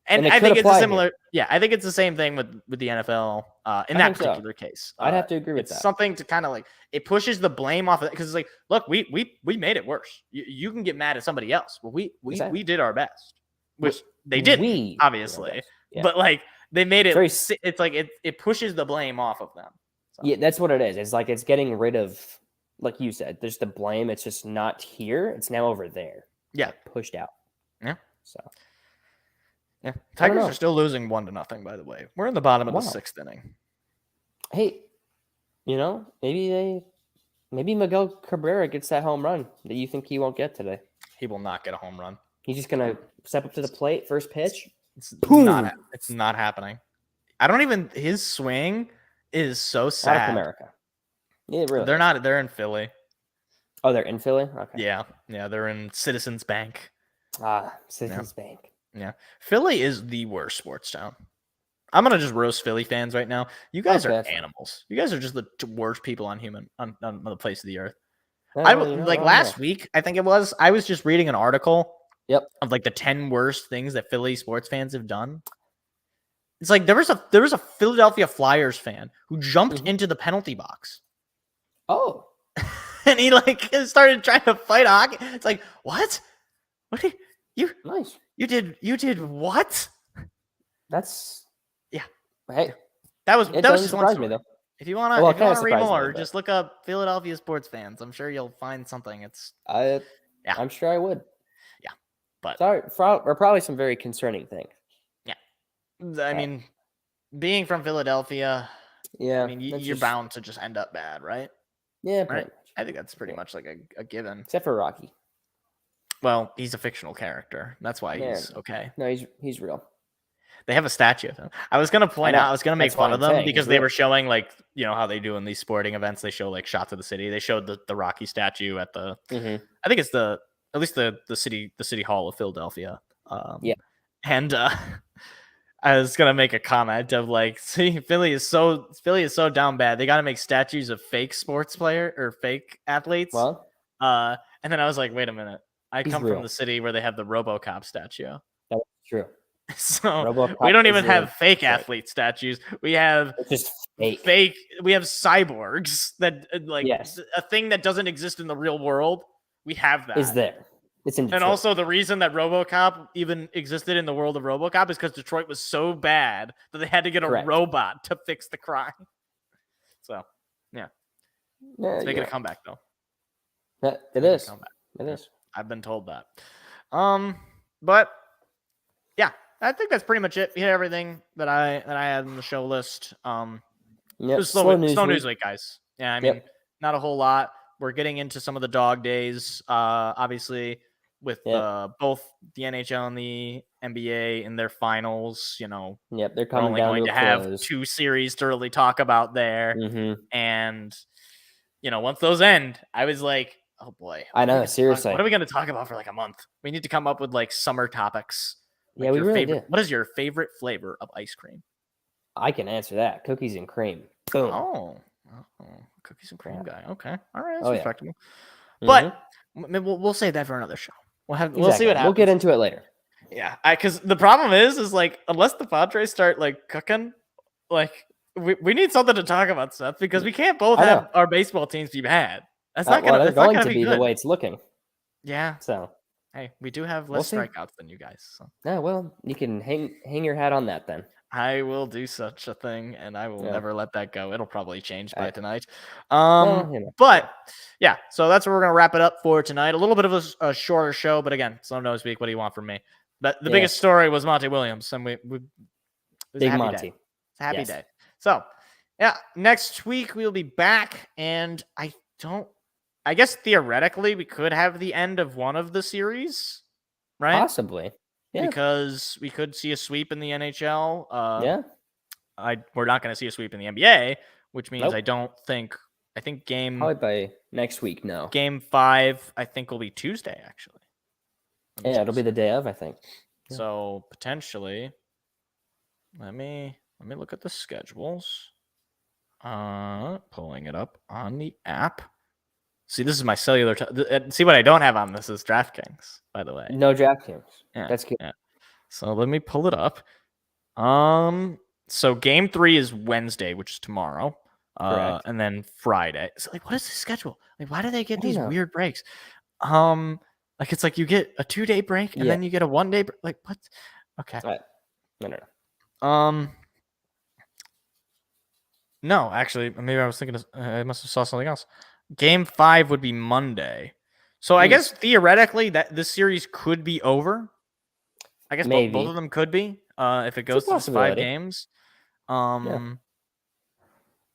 And I think it's a similar. Yeah, I think it's the same thing with the NFL in that particular case. I'd have to agree with that. It's something to kind of like it pushes the blame off of it because it's like, look, we made it worse. You can get mad at somebody else. Well, we did our best, which they didn't, obviously. Yeah. But like they made it. It's like it pushes the blame off of them. So. Yeah, that's what it is. It's like it's getting rid of, like you said, there's the blame. It's just not here. It's now over there. Yeah, pushed out. Yeah. So. Yeah, Tigers are still losing 1-0. By the way, we're in the bottom of the 6th inning. Hey, maybe Miguel Cabrera gets that home run that you think he won't get today. He will not get a home run. He's just gonna step up to the plate, first pitch. It's not happening. I don't even. His swing is so sad. Out of America. Yeah, really. They're not. They're in Philly. Oh, they're in Philly. Okay. Yeah. They're in Citizens Bank. Citizens Bank. Yeah, Philly is the worst sports town. I'm gonna just roast Philly fans right now. You guys are animals. You guys are just the worst people on the face of the earth. Last week, I think it was. I was just reading an article. Yep. Of like the 10 worst things that Philly sports fans have done. It's like there was a Philadelphia Flyers fan who jumped into the penalty box. Oh. And he started trying to fight hockey. It's like, what? What did you? Nice. You did what? That's yeah. Hey, that was just surprise me though. If you want to read more, just look up Philadelphia sports fans. I'm sure you'll find something. I'm sure I would. Yeah, but or probably some very concerning things. Yeah, I mean, being from Philadelphia. Yeah, I mean, you're bound to just end up bad, right? Yeah, right. I think that's pretty much like a given. Except for Rocky. Well, he's a fictional character. That's why he's okay. No, he's real. They have a statue of him. I was gonna make fun of them because they were showing how they do in these sporting events. They show like shots of the city. They showed the Rocky statue at the. Mm-hmm. I think it's the city hall of Philadelphia. Yeah. And I was gonna make a comment of like, see, Philly is so down bad. They got to make statues of fake sports player or fake athletes. Well. And then I was like, wait a minute. I come from the city where they have the RoboCop statue. That's true. So RoboCop we don't even have fake athlete statues. We have just fake. We have cyborgs that a thing that doesn't exist in the real world. We have that. Is there? It's in Detroit. And also the reason that RoboCop even existed in the world of RoboCop is because Detroit was so bad that they had to get a robot to fix the crime. So yeah, it's making a comeback though. It is. It is. I've been told that. But yeah, I think that's pretty much it. We hit everything that I had on the show list. It was slow news week, guys. Yeah, I mean, not a whole lot. We're getting into some of the dog days, obviously, with both the NHL and the NBA in their finals. Yep, they're coming only down going to have 2 series to really talk about there. Mm-hmm. And once those end, I was like, oh boy. I know, seriously. What are we going to talk about for like a month? We need to come up with like summer topics. Yeah, we really do. What is your favorite flavor of ice cream? I can answer that. Cookies and cream. Boom. Oh, cookies and cream guy. Okay. All right. That's respectable. Yeah. But we'll save that for another show. We'll see what happens. We'll get into it later. Yeah. Because the problem is like, unless the Padres start like cooking, like we need something to talk about, Seth, because we can't both have our baseball teams be bad. That's not going to be the way it's looking. Yeah. So, hey, we do have less strikeouts than you guys. So. Yeah, well, you can hang your hat on that then. I will do such a thing, and I will never let that go. It'll probably change by tonight. But yeah, so that's where we're gonna wrap it up for tonight. A little bit of a shorter show, but again, Slow Nose Week. What do you want from me? But the biggest story was Monty Williams, and we Big Monty. It's a happy day. So yeah, next week we'll be back, and I guess theoretically we could have the end of one of the series, right? Possibly. Yeah. Because we could see a sweep in the NHL. We're not going to see a sweep in the NBA, which means I think game probably by next week. No, game 5 I think will be Tuesday actually. Yeah, it'll be the day of, I think. Yeah. So potentially, let me look at the schedules. Pulling it up on the app. See, this is my cellular. See what I don't have on this is DraftKings, by the way. No DraftKings. Yeah, that's good. Yeah. So let me pull it up. So game 3 is Wednesday, which is tomorrow. And then Friday. So like, what is the schedule? Like, why do they get these weird breaks? Like it's like you get a 2-day break and then you get a 1-day break. Like what? Okay. No. No, actually, maybe I was thinking I must have saw something else. Game 5 would be Monday. So I guess theoretically that this series could be over. I guess both of them could be if it goes to 5 games.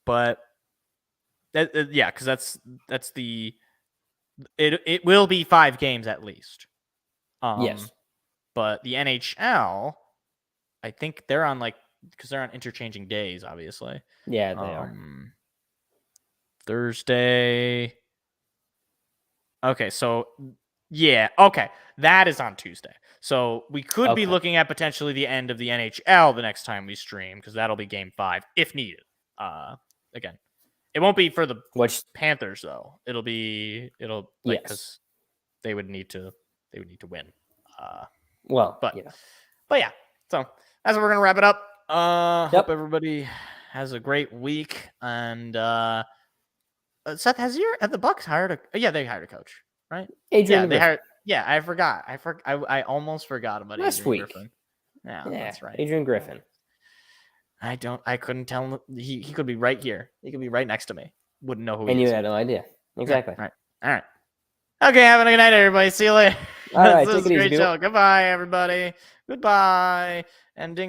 But because that's the it will be 5 games at least. Yes. But the NHL, I think they're on because they're on interchanging days, obviously. Yeah, they are. Thursday. Okay, so okay, that is on Tuesday. So we could be looking at potentially the end of the NHL the next time we stream because that'll be game 5 if needed. Again, it won't be for the Panthers though. It'll because they would need to win. But yeah. So that's what we're gonna wrap it up. Hope everybody has a great week. And Seth, have the Bucks hired they hired a coach, right? Adrian Griffin. They hired. Yeah, I forgot. I almost forgot about last Adrian week. Griffin. Yeah, that's right. Adrian Griffin. I couldn't tell him. He could be right here. He could be right next to me. Wouldn't know who he is. And you had no idea. Exactly. All right. Okay, have a good night, everybody. See you later. All right, this was a great show. Goodbye, everybody. Goodbye. Ending.